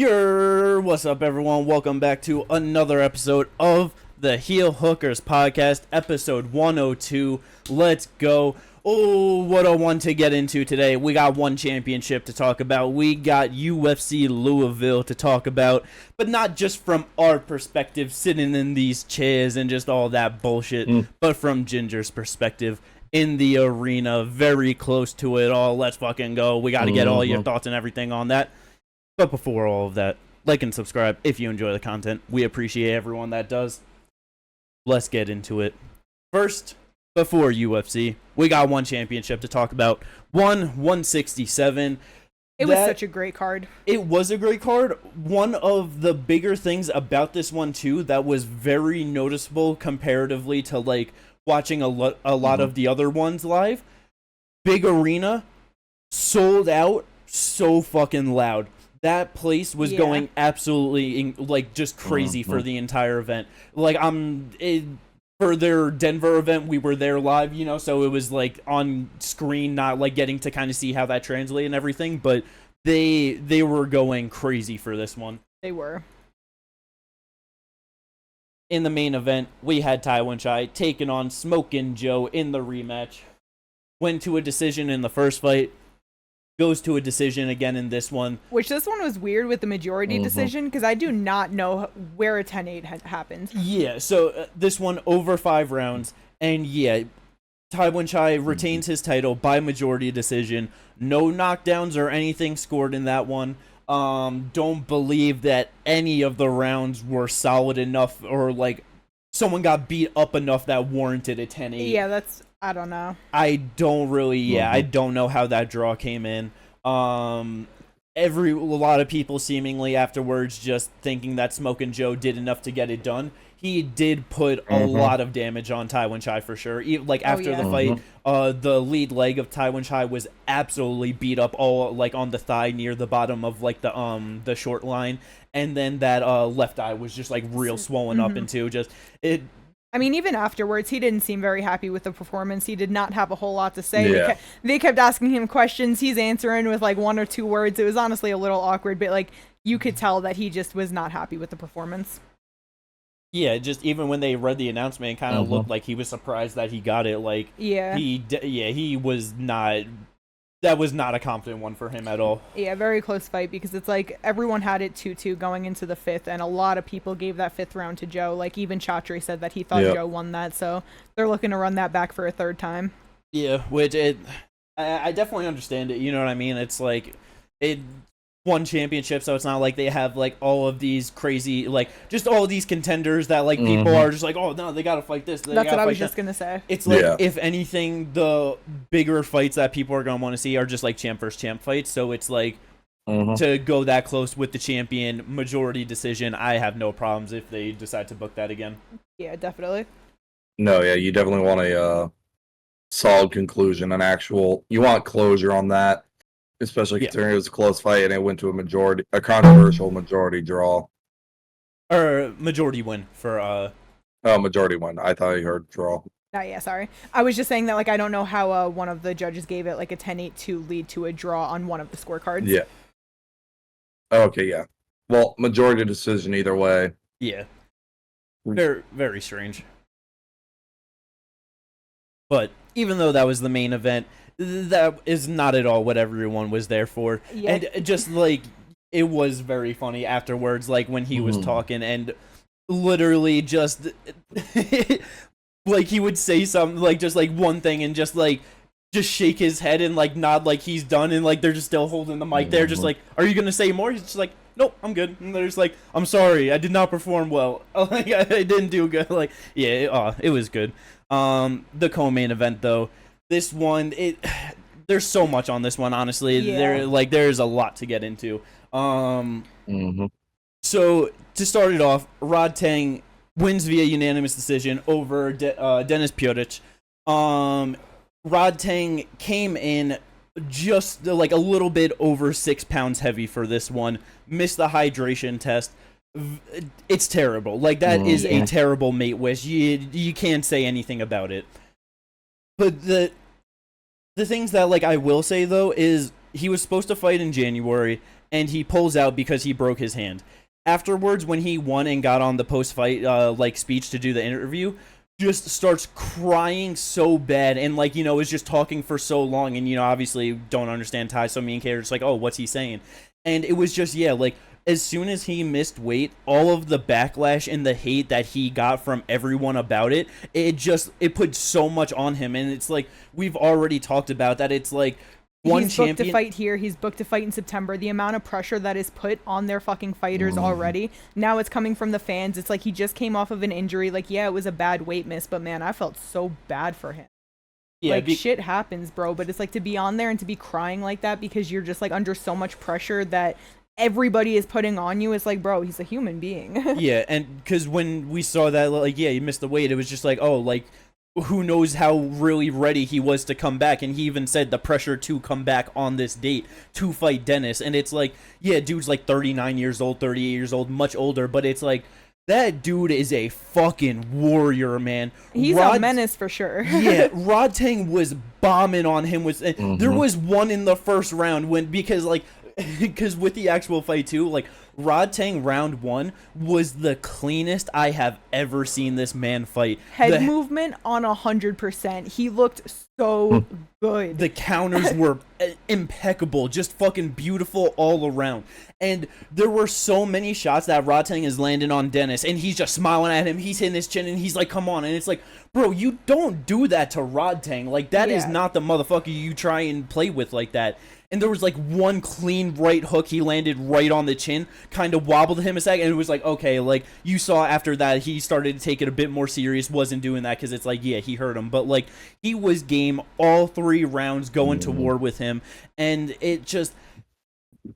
What's up, everyone? Welcome back to another episode of the Heel Hookers Podcast, episode 102. Let's go. Oh, what a one to get into today. We got one championship to talk about. We got UFC Louisville to talk about, but not just from our perspective, sitting in these chairs and just all that bullshit, but from Ginger's perspective in the arena, very close to it all. Let's fucking go. We got to get all your thoughts and everything on that. But before all of that, like and subscribe if you enjoy the content. We appreciate everyone that does. Let's get into it. First, before UFC, we got one championship to talk about. 167. It was such a great card. It was a great card. One of the bigger things about this one, too, that was very noticeable comparatively to, like, watching a lot of the other ones live. Big arena, sold out, so fucking loud. That place was going absolutely, like, just crazy for the entire event. Like, for their Denver event, we were there live, you know, so it was, like, on screen, not, like, getting to kind of see how that translated and everything, but they were going crazy for this one. They were. In the main event, we had Taiwan Chai taking on Smokin' Joe in the rematch. Went to a decision in the first fight. Goes to a decision again in this one. Which this one was weird with the majority decision, because I do not know where a 10-8 happened. Yeah, so this one over 5 rounds, and yeah, Taiwan Chai retains his title by majority decision. No knockdowns or anything scored in that one. Don't believe that any of the rounds were solid enough, or like someone got beat up enough that warranted a 10-8. Yeah, I don't know. I don't know how that draw came in. A lot of people seemingly afterwards just thinking that Smokin' Joe did enough to get it done. He did put a lot of damage on Taiwan Chai for sure. Like after the fight, the lead leg of Taiwan Chai was absolutely beat up all like on the thigh near the bottom of like the short line, and then that left eye was just like real swollen up into just it. I mean, even afterwards, he didn't seem very happy with the performance. He did not have a whole lot to say. Yeah. They kept asking him questions. He's answering with like 1 or 2 words. It was honestly a little awkward, but like you could tell that he just was not happy with the performance. Yeah, just even when they read the announcement, it kind of looked like he was surprised that he got it. Like, he was not. That was not a confident one for him at all. Yeah, very close fight, because it's like everyone had it 2-2 going into the 5th, and a lot of people gave that 5th round to Joe. Like, even Chatri said that he thought Joe won that, so they're looking to run that back for a 3rd time. Yeah, which I definitely understand it, you know what I mean? It's like, it won championship, so it's not like they have, like, all of these crazy, like, just all of these contenders that, like, people are just like, oh, no, they gotta fight this. That's what I was just gonna say. It's like, if anything, the bigger fights that people are gonna want to see are just, like, champ versus champ fights, so it's like, to go that close with the champion, majority decision, I have no problems if they decide to book that again. Yeah, definitely. No, yeah, you definitely want a solid conclusion, you want closure on that. Especially considering it was a close fight and it went to a controversial majority draw. Or majority win for majority win. I thought you heard draw. Oh, yeah, sorry. I was just saying that, like, I don't know how one of the judges gave it, like, a 10-8 to lead to a draw on one of the scorecards. Yeah. Okay, yeah. Well, majority decision either way. Yeah. Very, very strange. But even though that was the main event, that is not at all what everyone was there for. Yeah. And just, like, it was very funny afterwards, like, when he was talking, and literally just, like, he would say something, like, just, like, one thing, and just shake his head and, like, nod like he's done, and, like, they're just still holding the mic there, just like, are you gonna say more? He's just like, nope, I'm good. And they're just like, I'm sorry, I did not perform well. Like, I didn't do good. Like, yeah, it was good. The co-main event, though, this one, there's so much on this one, honestly. Yeah. There's a lot to get into. So, to start it off, Rod Tang wins via unanimous decision over Dennis Piotr. Rod Tang came in just like a little bit over 6 pounds heavy for this one. Missed the hydration test. It's terrible. Like, that is a terrible mate wish. You can't say anything about it. But the things that, like, I will say, though, is he was supposed to fight in January, and he pulls out because he broke his hand. Afterwards, when he won and got on the post-fight like speech to do the interview, just starts crying so bad and like, you know, is just talking for so long, and, you know, obviously don't understand Thai, so me and Kate are just like, oh, what's he saying? And it was just, yeah, like, as soon as he missed weight, all of the backlash and the hate that he got from everyone about it, it put so much on him. And it's like, we've already talked about that. It's like, he's booked to fight here. He's booked to fight in September. The amount of pressure that is put on their fucking fighters already. Now it's coming from the fans. It's like he just came off of an injury. Like, yeah, it was a bad weight miss, but man, I felt so bad for him. Yeah, like, shit happens, bro. But it's like to be on there and to be crying like that because you're just like under so much pressure that everybody is putting on you. It's like, bro, he's a human being. Yeah, and because when we saw that, like, yeah, he missed the weight, it was just like, oh, like, who knows how really ready he was to come back. And he even said the pressure to come back on this date to fight Dennis. And it's like, yeah, dude's like 39 years old, 38 years old, much older, but it's like, that dude is a fucking warrior, man. He's a menace for sure. Yeah, Rod Tang was bombing on him. There was one in the first round because with the actual fight too, like, Rod Tang round 1 was the cleanest I have ever seen this man fight. Head movement on 100%. He looked so good. The counters were impeccable, just fucking beautiful all around. And there were so many shots that Rod Tang is landing on Dennis, and he's just smiling at him. He's hitting his chin, and he's like, come on. And it's like, bro, you don't do that to Rod Tang. Like, that is not the motherfucker you try and play with like that. And there was like one clean right hook he landed right on the chin, kind of wobbled him a second, and it was like, okay, like, you saw after that he started to take it a bit more serious, wasn't doing that because it's like, yeah, he hurt him. But like, he was game all 3 rounds going to war with him, and it just...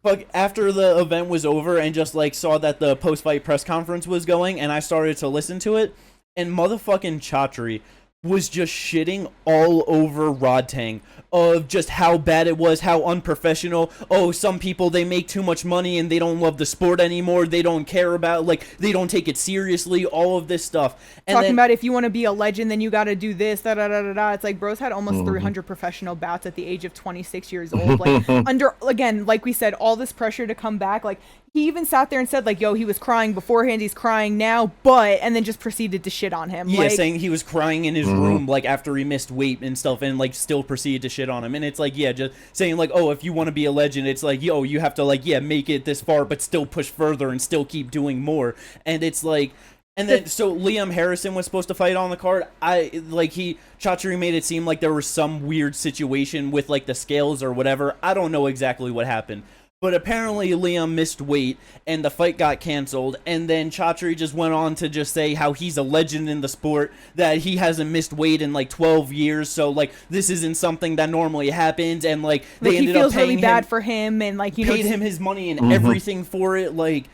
But after the event was over and just like saw that the post-fight press conference was going, and I started to listen to it, and motherfucking Chatri was just shitting all over Rod Tang of just how bad it was, how unprofessional. Oh, some people, they make too much money and they don't love the sport anymore. They don't care about, like, they don't take it seriously, all of this stuff. And talking about if you want to be a legend, then you got to do this, da da da da da. It's like, bro's had almost 300 professional bouts at the age of 26 years old. Like, under, again, like we said, all this pressure to come back. Like, he even sat there and said, like, yo, he was crying beforehand, he's crying now, but, and then just proceeded to shit on him. Yeah, like, saying he was crying in his room, like, after he missed weight and stuff, and, like, still proceeded to shit on him. And it's like, yeah, just saying, like, oh, if you want to be a legend, it's like, yo, you have to, like, yeah, make it this far, but still push further and still keep doing more. And it's like... And then, so Liam Harrison was supposed to fight on the card. Chatri made it seem like there was some weird situation with, like, the scales or whatever. I don't know exactly what happened. But apparently Liam missed weight, and the fight got canceled, and then Chatri just went on to just say how he's a legend in the sport, that he hasn't missed weight in, like, 12 years, so, like, this isn't something that normally happens, and, like, they ended up paying really bad for him, and, like, you know, paid him his money and everything for it, like...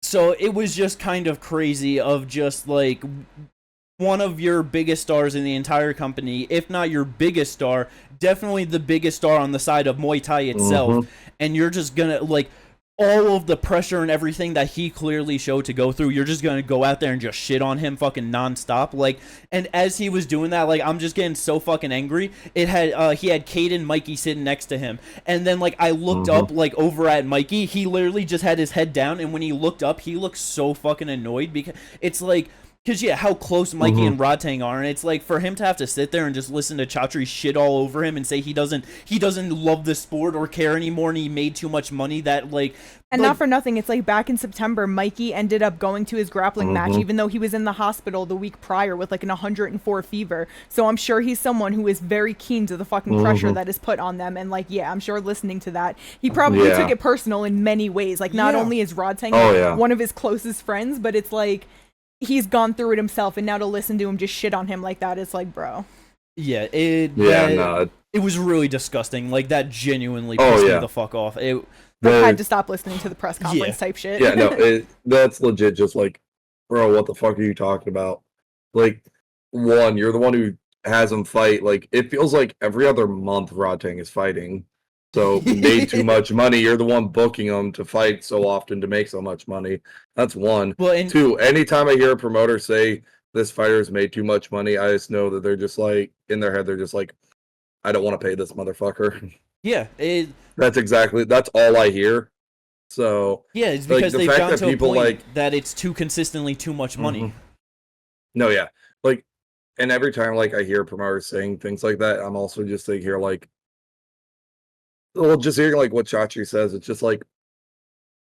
So it was just kind of crazy of just, like, one of your biggest stars in the entire company, if not your biggest star, definitely the biggest star on the side of Muay Thai itself, and you're just gonna, like, all of the pressure and everything that he clearly showed to go through, you're just gonna go out there and just shit on him fucking nonstop, like, and as he was doing that, like, I'm just getting so fucking angry. He had Kate and Mikey sitting next to him, and then, like, I looked up, like, over at Mikey, he literally just had his head down, and when he looked up, he looked so fucking annoyed, because it's like, because, yeah, how close Mikey and Rod Tang are, and it's like, for him to have to sit there and just listen to Chatri shit all over him and say he doesn't love the sport or care anymore, and he made too much money, that, like... And not for nothing, it's like back in September, Mikey ended up going to his grappling match, even though he was in the hospital the week prior with, like, an 104 fever. So I'm sure he's someone who is very keen to the fucking pressure that is put on them, and, like, yeah, I'm sure listening to that, he probably took it personal in many ways. Like, not only is Rod Tang one of his closest friends, but it's like... he's gone through it himself, and now to listen to him just shit on him like that, it's like, bro. Yeah, it was really disgusting. Like, that genuinely pissed me the fuck off. I had to stop listening to the press conference type shit. Yeah, no, that's legit just like, bro, what the fuck are you talking about? Like, one, you're the one who has him fight. Like, it feels like every other month Rod Tang is fighting. So made too much money. You're the one booking them to fight so often to make so much money. That's one. Well, two, anytime I hear a promoter say this fighter's made too much money, I just know that they're just like, in their head, they're just like, I don't want to pay this motherfucker. Yeah. That's all I hear. So Yeah, it's like, because the they've fact gotten that to a people, point like, that it's too consistently too much money. no, yeah, like, and every time like I hear promoters saying things like that, I'm also just thinking here like, well, just hearing like what Chachi says, it's just like,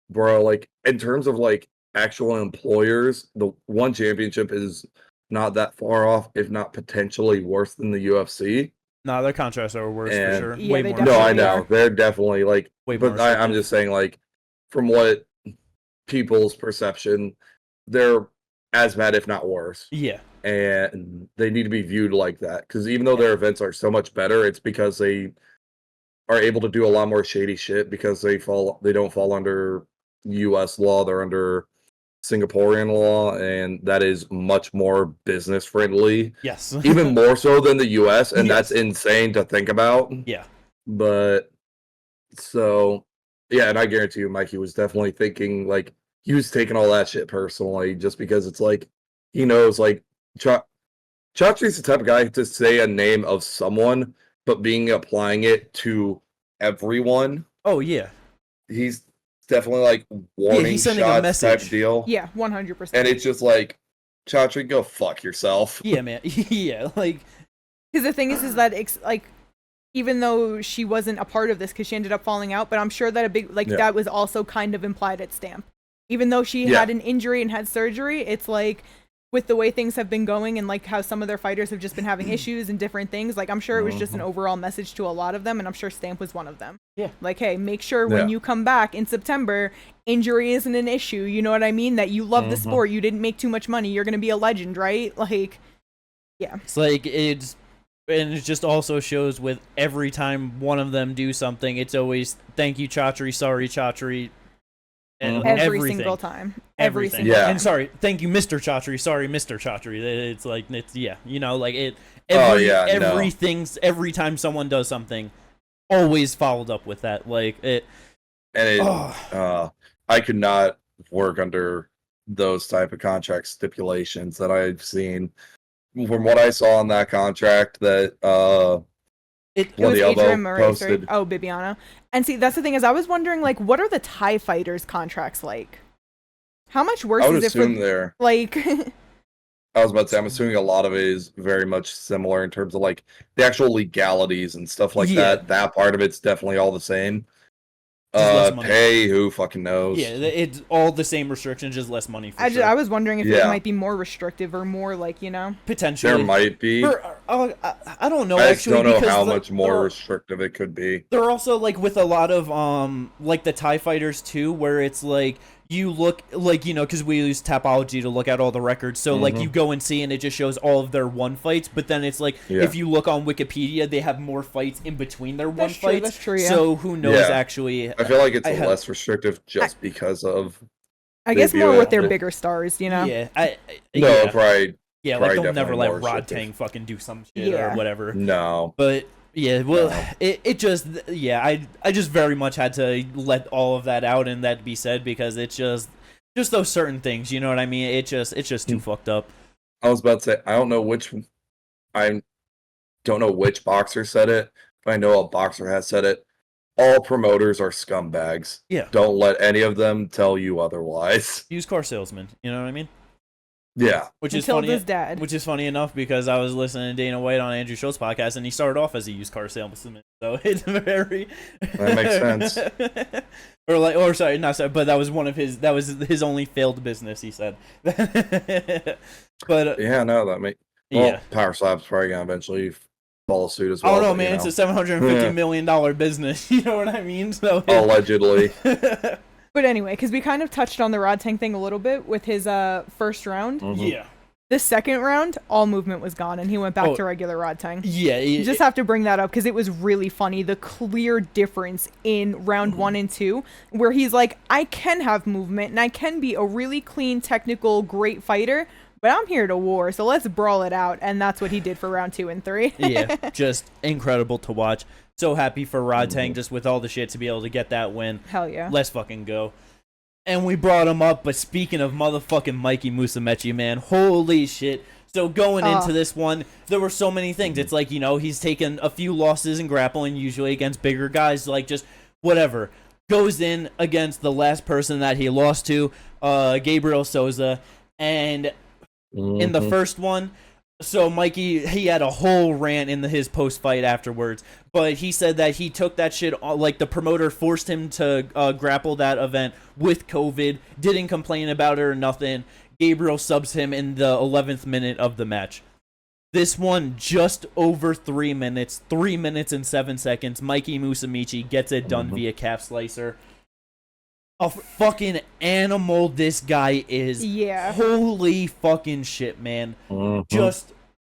bro, like in terms of like actual employers, the one championship is not that far off, if not potentially worse than the UFC. No, their contracts are worse for And sure. Yeah, Way they more. no, I definitely know are. they're definitely like, Way more but I'm restrictive. just saying like, from what people's perception, they're as bad, if not worse. Yeah. And they need to be viewed like that, because even though their events are so much better, it's because they are able to do a lot more shady shit, because they don't fall under US law, they're under Singaporean law, and that is much more business friendly, Yes. even more so than the US, and that's Yes. insane to think about. Yeah. But so yeah, and I guarantee you Mikey was definitely thinking like, he was taking all that shit personally, just because it's like, he knows like Chachi's the type of guy to say a name of someone, but applying it to everyone. Oh yeah. He's definitely like warning he's sending a shots type message. deal. Yeah, 100%. And it's just like, Chachi, go fuck yourself. Yeah, man. Yeah, like, Because the thing is that like, even though she wasn't a part of this because she ended up falling out, but I'm sure that that was also kind of implied at Stamp. Even though she had an injury and had surgery, it's like, with the way things have been going and like how some of their fighters have just been having issues and different things, like I'm sure it was just an overall message to a lot of them, and I'm sure Stamp was one of them. Yeah. Like, hey, make sure when you come back in September, injury isn't an issue. You know what I mean? That you love the sport. You didn't make too much money. You're gonna be a legend, right? Like, yeah. It's like and it just also shows with every time one of them do something, it's always thank you, Chatri, sorry, Chatri. And Every single time. Every single Yeah. time. And sorry, thank you, Mr. Chatri. Sorry, Mr. Chatri. It's like, you know, like it. Every time someone does something, always followed up with that. Like it. And I could not work under those type of contract stipulations that I've seen. From what I saw in that contract, that it was Adrian Murray, posted. Oh, Bibiano. And see, that's the thing, is I was wondering, like, what are the Thai fighters' contracts like? How much worse is it for, like... I was about to say, I'm assuming a lot of it is very much similar in terms of, like, the actual legalities and stuff like that. That part of it's definitely all the same. Pay, who fucking knows? Yeah, it's all the same restrictions, just less money for sure. I was wondering if it might be more restrictive or more, like, you know? Potentially. There might be. I don't know, I actually. don't know because how much more restrictive it could be. They're also, like, with a lot of, like, the Thai fighters, too, where it's, like, you look, like, you know, because we use Tapology to look at all the records, so, like, you go and see, and it just shows all of their one fights, but then it's, like, if you look on Wikipedia, they have more fights in between their one fights. That's true, yeah. So, who knows, actually. I feel like it's less restrictive just because of... I guess more with their bigger stars, you know? Yeah. Probably... Yeah, like, they'll never let Rod Tang fucking do some shit or whatever. No. But... Yeah, well, it just, I just very much had to let all of that out and that be said, because it's just those certain things, you know what I mean? It's just too fucked up. I was about to say, I don't know which boxer said it, but I know a boxer has said it. All promoters are scumbags. Yeah. Don't let any of them tell you otherwise. Used car salesman, you know what I mean? Yeah. Which is funny enough, because I was listening to Dana White on Andrew Schultz's podcast, and he started off as a used car salesman, so it's very... That makes sense. But that was his only failed business, he said. But Power Slap's probably gonna eventually follow suit as well. I don't know, man. It's a $750 million business, you know what I mean? So allegedly. But anyway, because we kind of touched on the Rod Tang thing a little bit with his first round. Yeah. The second round, all movement was gone, and he went back to regular Rod Tang. Yeah. You just have to bring that up, because it was really funny, the clear difference in round 1 and 2, where he's like, I can have movement, and I can be a really clean, technical, great fighter, but I'm here to war, so let's brawl it out. And that's what he did for round 2 and 3. Yeah, just incredible to watch. So happy for Rod Tang, just with all the shit, to be able to get that win. Hell yeah. Let's fucking go. And we brought him up, but speaking of motherfucking Mikey Musumeci, man, holy shit. So going into this one, there were so many things. It's like, you know, he's taken a few losses in grappling, usually against bigger guys, like just whatever. goes in against the last person that he lost to, Gabriel Souza, and in the first one, so Mikey, he had a whole rant in his post-fight afterwards, but he said that he took that shit, like the promoter forced him to grapple that event with COVID, didn't complain about it or nothing. Gabriel subs him in the 11th minute of the match. This one, just over 3 minutes, 3 minutes and 7 seconds, Mikey Musumeci gets it done via calf slicer. A fucking animal this guy is. Yeah. Holy fucking shit, man. Just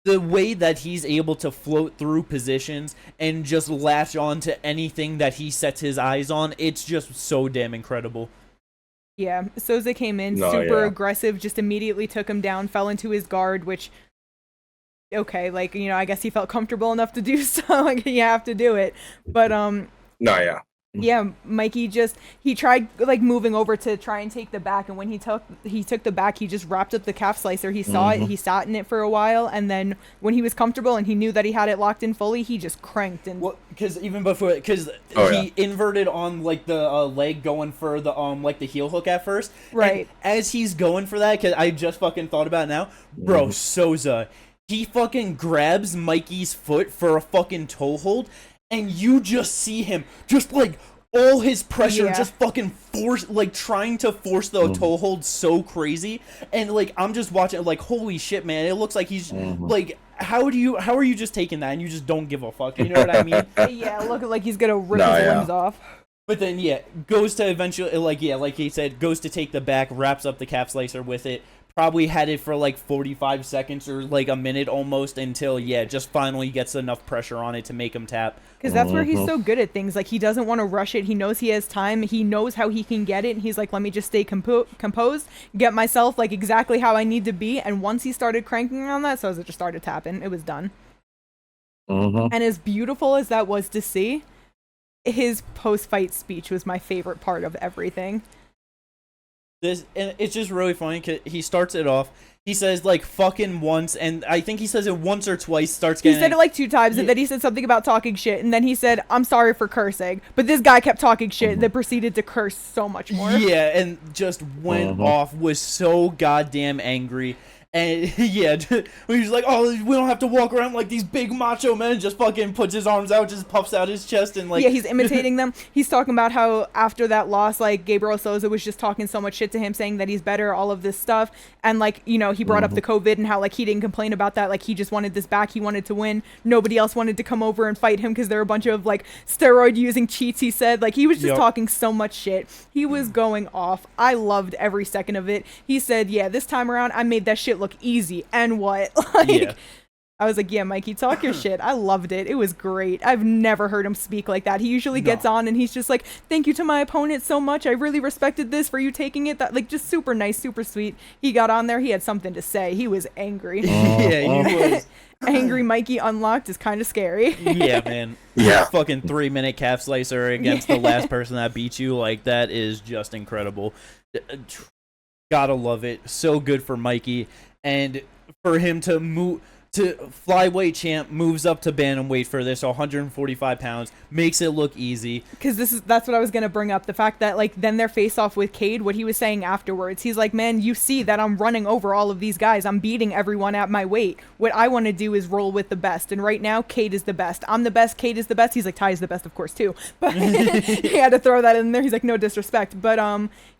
the way that he's able to float through positions and just latch on to anything that he sets his eyes on, it's just so damn incredible. Yeah, Souza came in super aggressive, just immediately took him down, fell into his guard, which, okay, like, you know, I guess he felt comfortable enough to do so, like, you have to do it. But, yeah, Mikey he tried like moving over to try and take the back, and when he took the back, he just wrapped up the calf slicer. He saw it, he sat in it for a while, and then when he was comfortable and he knew that he had it locked in fully, he just cranked. And because even before, he inverted on like the leg going for the like the heel hook at first, right? And as he's going for that, because I just fucking thought about it now, bro, Souza, he fucking grabs Mikey's foot for a fucking toe hold. And you just see him, just like all his pressure, just fucking trying to force the toe hold so crazy. And like, I'm just watching, like, holy shit, man. It looks like he's like, how are you just taking that and you just don't give a fuck? You know what I mean? Yeah, looking like he's gonna rip his limbs off. But then, goes to eventually, like he said, goes to take the back, wraps up the calf slicer with it. Probably had it for like 45 seconds or like a minute almost until, just finally gets enough pressure on it to make him tap. Because that's where he's so good at things. Like, he doesn't want to rush it. He knows he has time. He knows how he can get it. And he's like, let me just stay composed, get myself like exactly how I need to be. And once he started cranking on that, Souza just started tapping. It was done. And as beautiful as that was to see, his post-fight speech was my favorite part of everything. And it's just really funny because he starts it off. He says like fucking once, and I think he says it once or twice. He said it like 2 times, and then he said something about talking shit, and then he said, "I'm sorry for cursing," but this guy kept talking shit, and then proceeded to curse so much more. Yeah, and just went off. Was so goddamn angry. And he's like, oh, we don't have to walk around like these big macho men. Just fucking puts his arms out, just puffs out his chest, and like, he's imitating them. He's talking about how after that loss, like Gabriel Souza was just talking so much shit to him, saying that he's better, all of this stuff, and like, you know, he brought up the COVID and how like he didn't complain about that, like he just wanted this back, he wanted to win. Nobody else wanted to come over and fight him because there were a bunch of like steroid using cheats. He said like he was just talking so much shit. He was going off. I loved every second of it. He said, this time around I made that shit look easy, and what? I was like, Mikey, talk your shit. I loved it. It was great. I've never heard him speak like that. He usually gets on and he's just like, thank you to my opponent so much. I really respected this for you taking it. That, like, just super nice, super sweet. He got on there. He had something to say. He was angry. He was. Angry Mikey unlocked is kind of scary. Yeah, man. Fucking 3-minute calf slicer against the last person that beat you. Like, that is just incredible. Gotta love it. So good for Mikey. And for him to move to flyweight champ, moves up to bantamweight for this 145 pounds, makes it look easy. Because that's what I was gonna bring up, the fact that like then their face off with Cade, what he was saying afterwards, he's like, man, you see that I'm running over all of these guys, I'm beating everyone at my weight. What I want to do is roll with the best, and right now Cade is the best. I'm the best. Cade is the best. He's like, Ty is the best, of course, too. But he had to throw that in there. He's like, no disrespect, but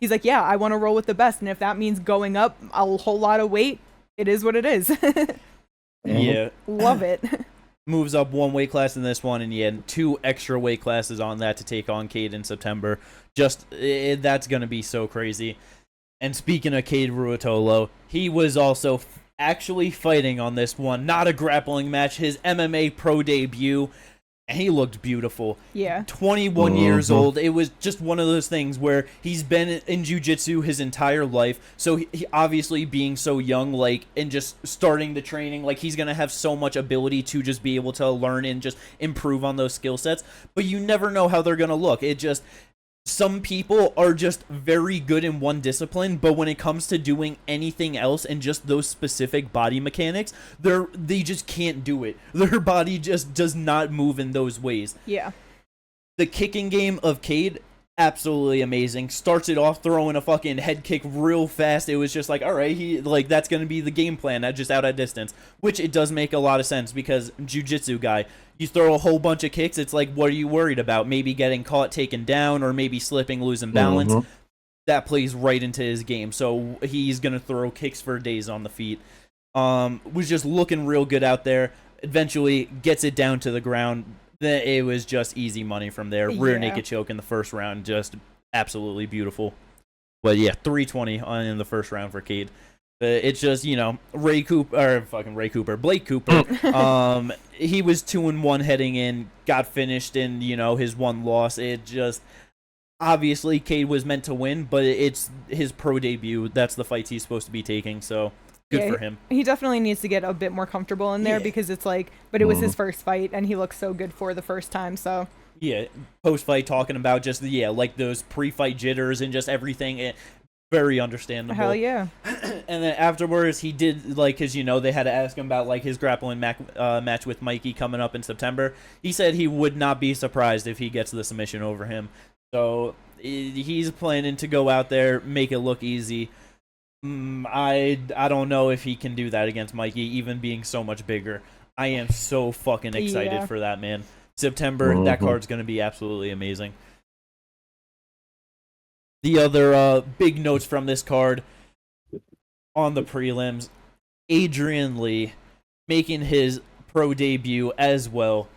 he's like, I want to roll with the best, and if that means going up a whole lot of weight, it is what it is. Love it. Moves up 1 weight class in this one, and 2 extra weight classes on that to take on Cade in September. That's gonna be so crazy. And speaking of Cade Ruotolo, he was also actually fighting on this one, not a grappling match, his MMA pro debut, and he looked beautiful. 21 years old. It was just one of those things where he's been in jiu-jitsu his entire life, so he obviously being so young, like, and just starting the training, like, he's gonna have so much ability to just be able to learn and just improve on those skill sets, but you never know how they're gonna look. Some people are just very good in one discipline, but when it comes to doing anything else and just those specific body mechanics, they just can't do it. Their body just does not move in those ways. The kicking game of Cade absolutely amazing. Starts it off throwing a fucking head kick real fast. It was just like, all right, that's going to be the game plan, just out at distance, which it does make a lot of sense because jiu-jitsu guy, you throw a whole bunch of kicks, it's like, what are you worried about? Maybe getting caught, taken down, or maybe slipping, losing balance. That plays right into his game. So he's going to throw kicks for days on the feet. Was just looking real good out there. Eventually gets it down to the ground. It was just easy money from there. Rear naked choke in the first round, just absolutely beautiful. But yeah, 320 in the first round for Cade. It's just, Blake Cooper. He was 2-1 heading in, got finished in, his one loss. It just, obviously Cade was meant to win, but it's his pro debut. That's the fights he's supposed to be taking, so good for him. He definitely needs to get a bit more comfortable in there because it's like, but it was his first fight and he looked so good for the first time, so. Yeah, post-fight talking about just, like those pre-fight jitters and just everything. Very understandable. Hell yeah. And then afterwards, he did, because, they had to ask him about, his grappling match with Mikey coming up in September. He said he would not be surprised if he gets the submission over him. So he's planning to go out there, make it look easy. I don't know if he can do that against Mikey, even being so much bigger. I am so fucking excited for that, man. September, that card's going to be absolutely amazing. The other big notes from this card on the prelims, Adrian Lee making his pro debut as well.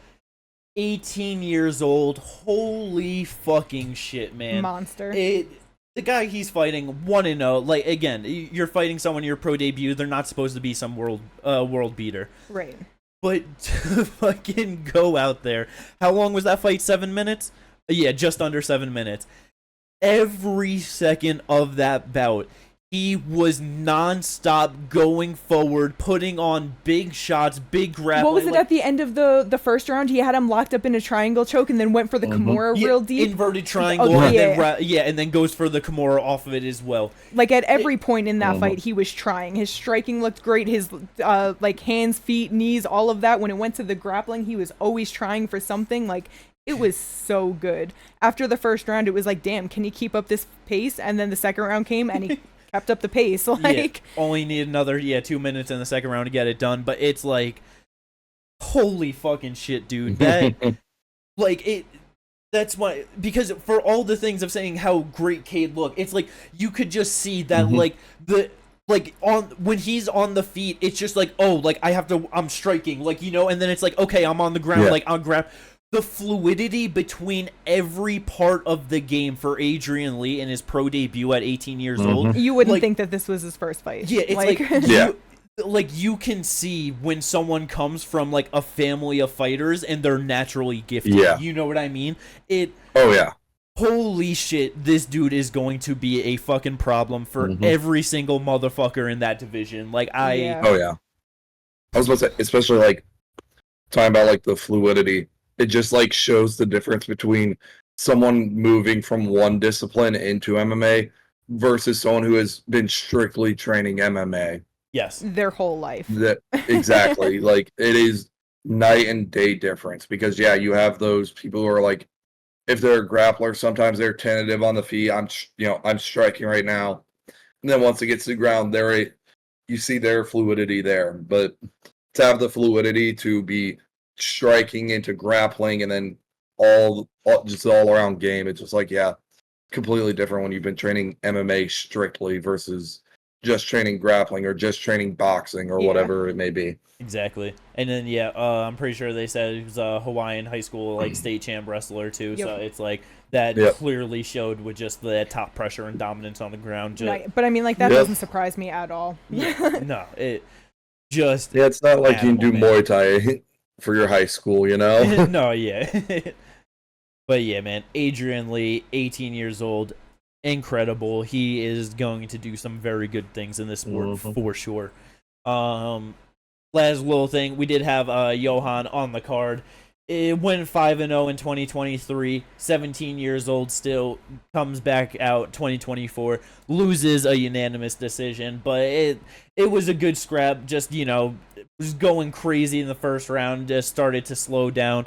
18 years old. Holy fucking shit, man. Monster. The guy he's fighting, 1-0. Again, you're fighting someone in your pro debut. They're not supposed to be some world beater. Right. But to fucking go out there. How long was that fight? 7 minutes? Yeah, just under 7 minutes. Every second of that bout, he was nonstop going forward, putting on big shots, big grappling. What was it at the end of the first round? He had him locked up in a triangle choke and then went for the Kimura real deep. Inverted triangle, and then goes for the Kimura off of it as well. At every point in that fight, he was trying. His striking looked great. His hands, feet, knees, all of that. When it went to the grappling, he was always trying for something. It was so good. After the first round, it was like, damn, can he keep up this pace? And then the second round came, and he kept up the pace. Only need another 2 minutes in the second round to get it done. But it's holy fucking shit, dude. That that's why, because for all the things of saying how great Cade looked, it's you could just see that when he's on the feet, it's just I'm striking, and then it's okay, I'm on the ground, I'll grab. The fluidity between every part of the game for Adrian Lee in his pro debut at 18 years old. You wouldn't think that this was his first fight. Yeah, it's you can see when someone comes from a family of fighters and they're naturally gifted. Yeah. You know what I mean? Holy shit, this dude is going to be a fucking problem for every single motherfucker in that division. I was about to say, especially talking about the fluidity. It just shows the difference between someone moving from one discipline into MMA versus someone who has been strictly training MMA. Yes. Their whole life. Exactly. It is night and day difference because you have those people who are if they're a grappler, sometimes they're tentative on the feet. I'm striking right now. And then once it gets to the ground, you see their fluidity there. But to have the fluidity to be striking into grappling and then all around game, it's just completely different when you've been training MMA strictly versus just training grappling or just training boxing or whatever it may be. Exactly. And then I'm pretty sure they said he was a Hawaiian high school state champ wrestler too. So it's that clearly showed with just the top pressure and dominance on the ground. But I mean that doesn't surprise me at all. No, it just it's not like you can do Muay Thai for your high school, No, But yeah, man, Adrian Lee, 18 years old, incredible. He is going to do some very good things in this sport for sure. Last little thing, we did have Johan on the card. It went 5-0 in 2023, 17 years old still, comes back out 2024, loses a unanimous decision, but it was a good scrap, just, was going crazy in the first round, just started to slow down.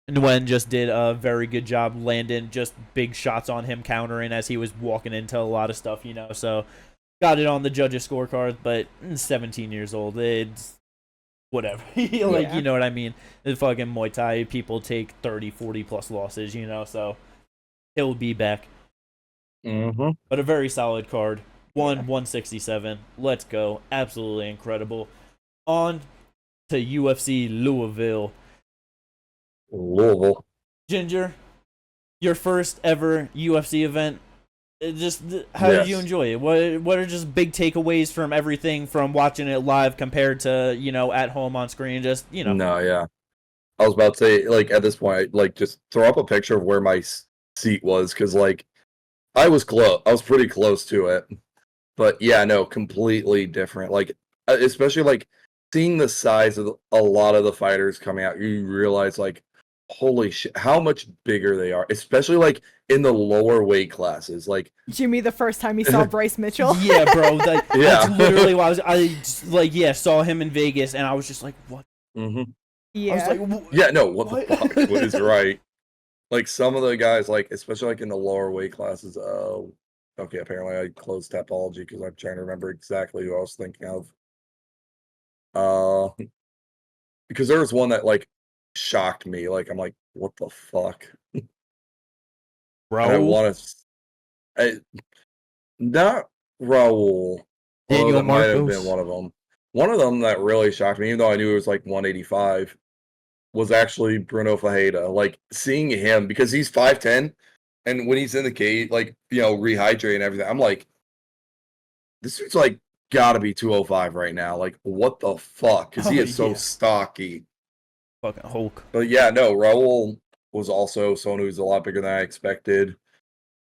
Nguyen just did a very good job landing just big shots on him, countering as he was walking into a lot of stuff, so got it on the judges' scorecard, but 17 years old, it's whatever. Like, you know what I mean? The fucking Muay Thai people take 30, 40 plus losses, so he'll be back. Mm-hmm. But a very solid card. 167. Let's go. Absolutely incredible. On to UFC Louisville. Ginger, your first ever UFC event. How did you enjoy it? What are just big takeaways from everything from watching it live compared to, at home on screen? No, yeah. I was about to say, like, at this point, like, just throw up a picture of where my seat was, because, like, I was close. I was pretty close to it. But, yeah, no, completely different. Like, especially, like, seeing the size of a lot of the fighters coming out, you realize, like, holy shit, how much bigger they are, especially like in the lower weight classes. Like Jimmy, the first time he saw Bryce Mitchell. Yeah, bro. That's literally what I saw him in Vegas, and I was just like, what? Mm-hmm. Yeah. I was like, what the fuck? What is right? Like some of the guys, like especially like in the lower weight classes. Okay, apparently I closed Tapology because I'm trying to remember exactly who I was thinking of. Because there was one that like shocked me. Like I'm like, what the fuck? Raul? And I want to, not Raul. Daniel That might have Marcos? been one of them. One of them that really shocked me, even though I knew it was like 185, was actually Bruno Fajeda. Like seeing him, because he's 5'10", and when he's in the cage, like rehydrating and everything, I'm like, this dude's like gotta be 205 right now. Like what the fuck? Because he is so stocky. Fucking Hulk. But yeah, no, Raul was also someone who's a lot bigger than I expected.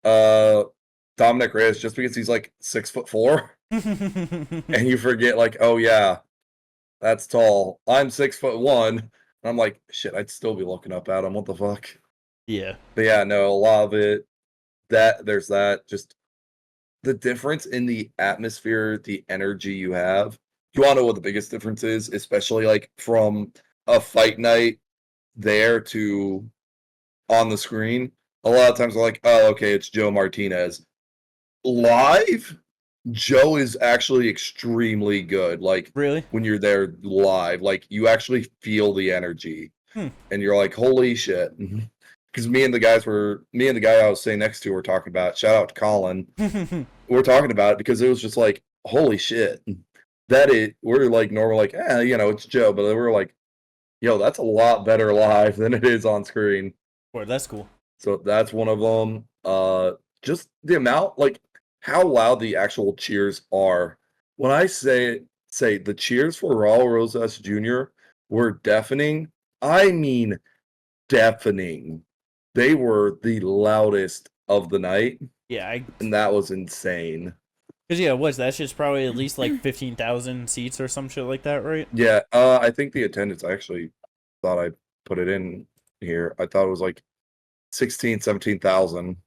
Dominic Reyes, just because he's like 6'4", and you forget like, oh yeah, that's tall. I'm 6'1", and I'm like, shit, I'd still be looking up at him. What the fuck? Yeah. But yeah, no, a lot of it. There's that. Just the difference in the atmosphere, the energy you have. You want to know what the biggest difference is, especially like from a fight night there to on the screen. A lot of times I'm like, oh, okay, it's Joe Martinez. Live, Joe is actually extremely good. Like, really, when you're there live, like you actually feel the energy, and you're like, holy shit. Because me and the guy I was sitting next to were talking about it. Shout out to Colin. We're talking about it because it was just like, holy shit. We're like normal, like, it's Joe, but we're like, yo, that's a lot better live than it is on screen. Boy, that's cool. So that's one of them. Just the amount, like how loud the actual cheers are. When I say the cheers for Raul Rosas Jr. were deafening, I mean deafening. They were the loudest of the night. Yeah, and that was insane. Because that's just probably at least like 15,000 seats or some shit like that, right? Yeah, I think the attendance, I actually thought I put it in here. I thought it was like 17,000.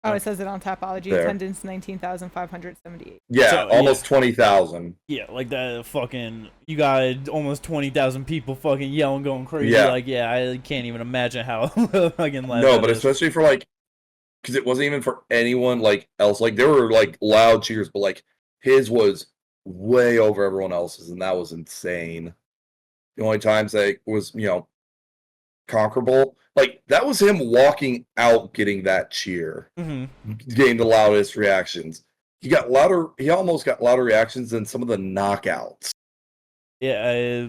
Oh, it says it on Tapology. There. Attendance 19,578. Yeah, So, almost 20,000. Yeah, like that fucking, you got almost 20,000 people fucking yelling, going crazy. Yeah. Like, yeah, I can't even imagine how fucking loud. No, but especially for like, because it wasn't even for anyone like else. Like there were like loud cheers, but like his was way over everyone else's, and that was insane. The only times that was conquerable, like that was him walking out getting that cheer, getting the loudest reactions. He almost got louder reactions than some of the knockouts. Yeah,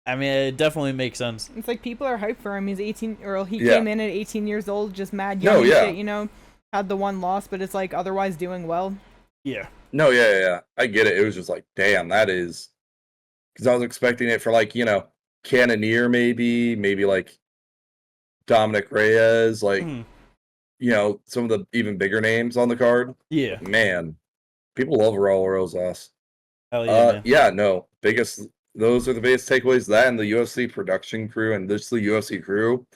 I mean, it definitely makes sense. It's like people are hyped for him. He's 18, or he came in at 18 years old, just mad young and shit, had the one loss, but it's like otherwise doing well. Yeah. No, yeah. I get it. It was just like, damn, that is, because I was expecting it for like, Cannonier maybe like Dominic Reyes, like, some of the even bigger names on the card. Yeah. Man, people love Raul Rosas. Hell yeah, man. Yeah, no, those are the biggest takeaways. That and the UFC production crew and the UFC crew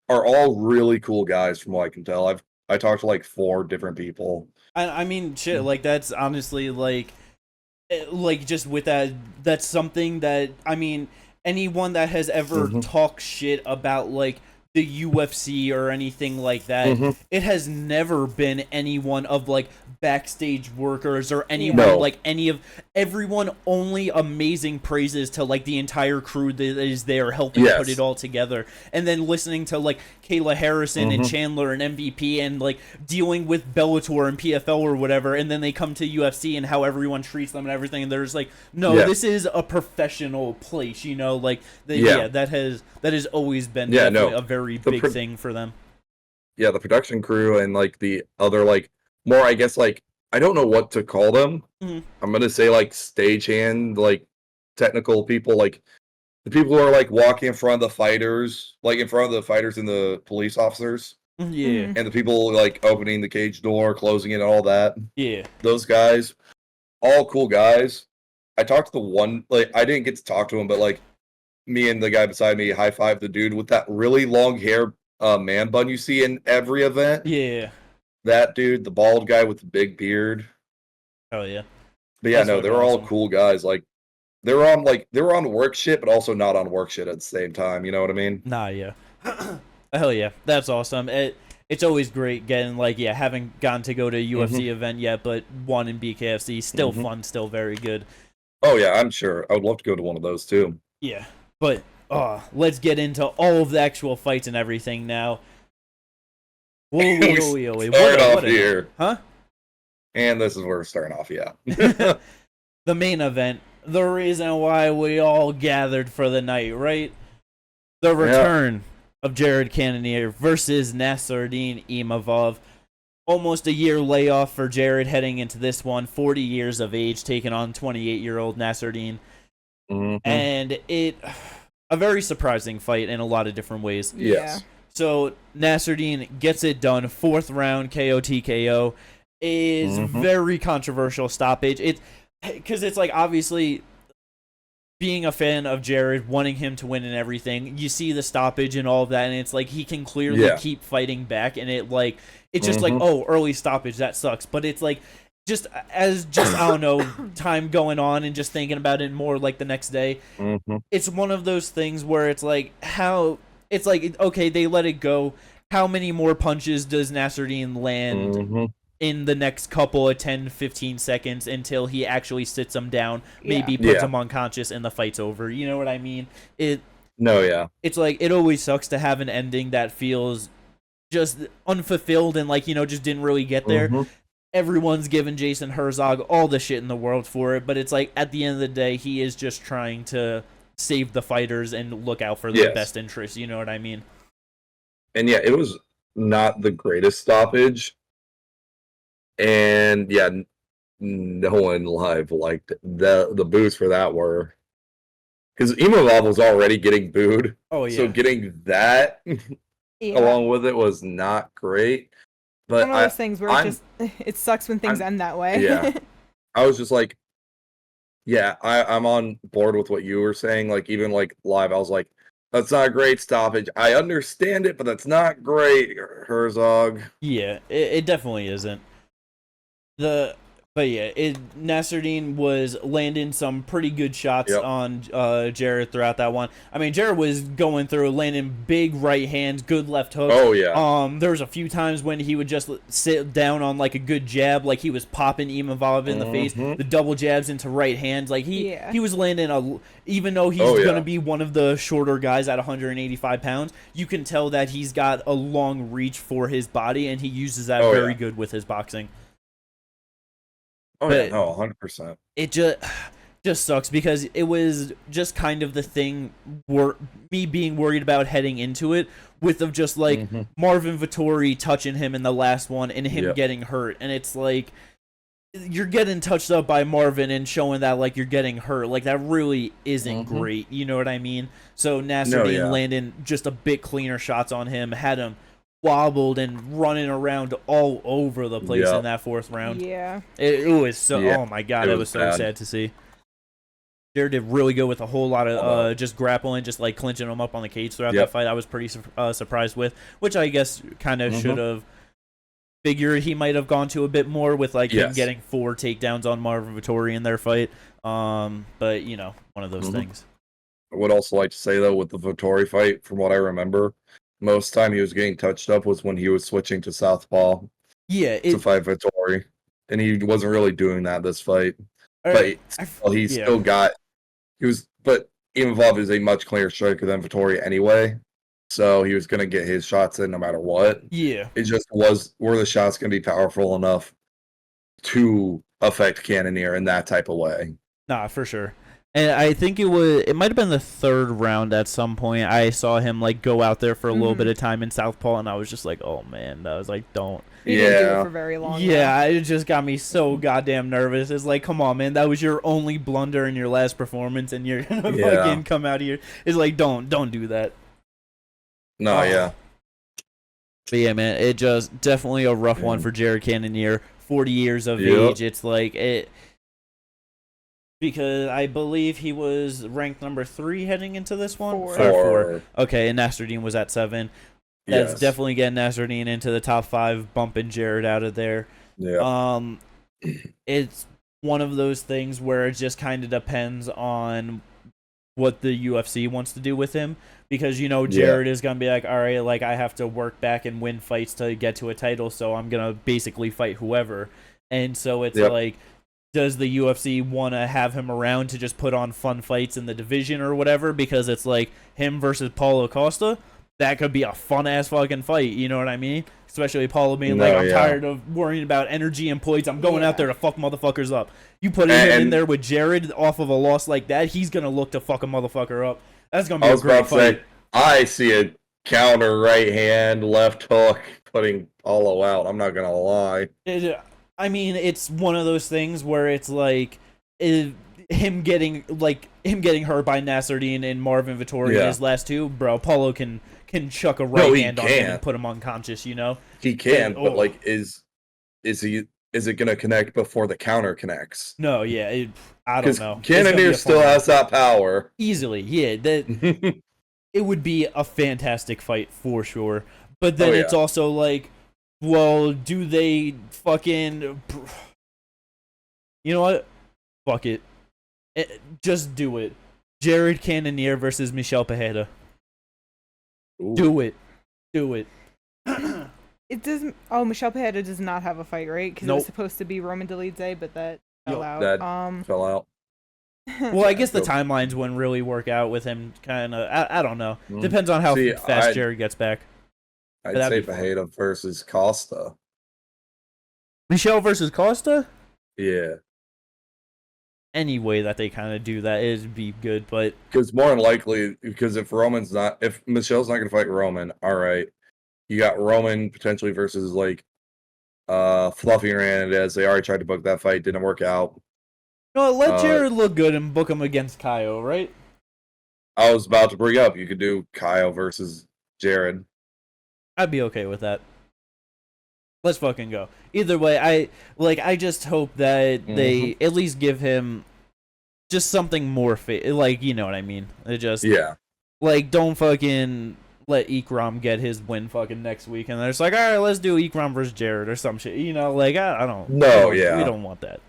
are all really cool guys from what I can tell. I talked to like 4 different people. I mean, shit, like that's honestly like just with that's something that, I mean, anyone that has ever talked shit about like the UFC or anything like that. Mm-hmm. It has never been anyone of like backstage workers or anyone No. like everyone only amazing praises to like the entire crew that is there helping put it all together. And then listening to like Kayla Harrison and Chandler and MVP and like dealing with Bellator and PFL or whatever, and then they come to UFC and how everyone treats them and everything, and there's like, no, this is a professional place, you know, like that has always been a very big thing for them. Yeah, the production crew and like the other like more, I guess, like I don't know what to call them. Mm-hmm. I'm gonna say like stagehand, like technical people, like the people who are like walking in front of the fighters, like in front of the fighters and the police officers. Yeah. And the people like opening the cage door, closing it, all that. Yeah. Those guys, all cool guys. I talked to the one, like I didn't get to talk to him, but like me and the guy beside me high-fived the dude with that really long hair man bun you see in every event. Yeah. That dude, the bald guy with the big beard. Oh yeah. But yeah, no, they were all cool guys. Like they were on work shit, but also not on work shit at the same time. You know what I mean? Nah, yeah. Hell yeah, that's awesome. It's always great getting like haven't gotten to go to a UFC event yet, but one in BKFC, still fun, still very good. Oh yeah, I'm sure. I would love to go to one of those too. Yeah, but let's get into all of the actual fights and everything now. Whoa, start off here. Huh? And this is where we're starting off, yeah. The main event, the reason why we all gathered for the night, right? The return of Jared Cannonier versus Nasruddin Imavov. Almost a year layoff for Jared heading into this one. 40 years of age, taking on 28-year-old Nasruddin. And a very surprising fight in a lot of different ways. Yes. So Nasruddin gets it done. 4th round KO TKO. Is very controversial stoppage. Because it's like, obviously, being a fan of Jared, wanting him to win and everything, you see the stoppage and all of that, and it's like he can clearly keep fighting back, and it's just like, oh, early stoppage, that sucks. But it's like, I don't know, time going on and just thinking about it more like the next day, it's one of those things where it's like, okay, they let it go. How many more punches does Nasruddin land in the next couple of 10, 15 seconds until he actually sits him down, maybe puts him unconscious, and the fight's over? You know what I mean? It's like, it always sucks to have an ending that feels just unfulfilled and like, just didn't really get there. Everyone's given Jason Herzog all the shit in the world for it, but it's like, at the end of the day, he is just trying to save the fighters and look out for their best interests. You know what I mean? And yeah, it was not the greatest stoppage. And yeah, no one live liked it. The boos for that were, because Imavov was already getting booed. Oh yeah. So getting that along with it was not great. But one of those things where it sucks when things end that way. Yeah. I was just like, yeah, I'm on board with what you were saying. Like, even like live, I was like, that's not a great stoppage. I understand it, but that's not great, Herzog. Yeah, it definitely isn't. But yeah, Nasruddin was landing some pretty good shots on Jared throughout that one. I mean, Jared was going through, landing big right hands, good left hooks. Oh yeah. There was a few times when he would just sit down on like a good jab, like he was popping Imavov in the face. The double jabs into right hands, like he was landing even though he's gonna be one of the shorter guys at 185 pounds, you can tell that he's got a long reach for his body, and he uses that very good with his boxing. Oh yeah, no, 100%. It just sucks because it was just kind of the thing me being worried about heading into it, with of just like Marvin Vettori touching him in the last one and him getting hurt, and it's like, you're getting touched up by Marvin and showing that like you're getting hurt, like that really isn't great, you know what I mean? So Nasruddin landing just a bit cleaner shots on him, had him wobbled and running around all over the place in that 4th round. Yeah. It was so, oh my god, it was so sad to see. Jared did really good with a whole lot of just grappling, just like clinching him up on the cage throughout that fight. I was pretty surprised with, which I guess kind of should have figured he might have gone to a bit more with like him getting 4 takedowns on Marvin Vettori in their fight. But you know, one of those things. I would also like to say though, with the Vettori fight, from what I remember, Most time he was getting touched up was when he was switching to southpaw Yeah, to fight Vittori, and he wasn't really doing that this fight. But he still got but Imavov is a much cleaner striker than Vittori anyway, so he was gonna get his shots in no matter what. Yeah, it just were the shots gonna be powerful enough to affect Cannonier in that type of way. Nah, for sure. And I think it might have been the third round at some point. I saw him like go out there for a little bit of time in southpaw, and I was just like, oh man, I was like, don't. He didn't do it for very long. Yeah, it just got me so goddamn nervous. It's like, come on, man, that was your only blunder in your last performance, and you're gonna fucking come out here. It's like, don't do that. No, yeah. But yeah, man, it just definitely a rough one for Jared Cannonier. 40 years of age. It's like it. Because I believe he was ranked number 3 heading into this one. 4. Okay, and Nasruddin was at 7. That's definitely getting Nasruddin into the top 5, bumping Jared out of there. Yeah. It's one of those things where it just kind of depends on what the UFC wants to do with him. Because, Jared is going to be like, all right, like, I have to work back and win fights to get to a title, so I'm going to basically fight whoever. And so it's like, does the UFC want to have him around to just put on fun fights in the division or whatever? Because it's like him versus Paulo Costa. That could be a fun-ass fucking fight, you know what I mean? Especially Paulo being I'm tired of worrying about energy and points. I'm going out there to fuck motherfuckers up. You put him in there with Jared off of a loss like that, he's going to look to fuck a motherfucker up. That's going to be a great fight. I see a counter right hand, left hook, putting Paulo out. I'm not going to lie. I mean, it's one of those things where it's like him getting hurt by Nasruddin and Marvin Vittori in his last 2, bro. Paulo can chuck a right hand on him and put him unconscious. He can, but like, is it gonna connect before the counter connects? No, yeah, I don't know. Cannonier still has that power easily. Yeah, that it would be a fantastic fight for sure. But then it's also like, well, do they fucking... You know what? Fuck it. Just do it. Jared Cannonier versus Michel Pereira. Ooh. Do it. Do it. It doesn't... Oh, Michel Pereira does not have a fight, right? Because it was supposed to be Roman Dolidze, but that fell out. That fell out. Well, I guess the timelines wouldn't really work out with him. Kind of... I don't know. Depends on how fast Jared gets back. I'd say Pereira versus Costa. Michel versus Costa? Yeah. Any way that they kind of do that, it'd be good, but... Because more than likely, if Michel's not going to fight Roman, all right, you got Roman potentially versus, like, Fluffy Hernandez. They already tried to book that fight, didn't work out. No, let Jared look good and book him against Kaio, right? I was about to bring up, you could do Kaio versus Jared. I'd be okay with that. Let's fucking go. Either way, I just hope that they at least give him just something more like, you know what I mean? It just like, don't fucking let Ikram get his win fucking next week, and they're just like, all right, let's do Ikram versus Jared or some shit. Like, I don't. No, we don't want that.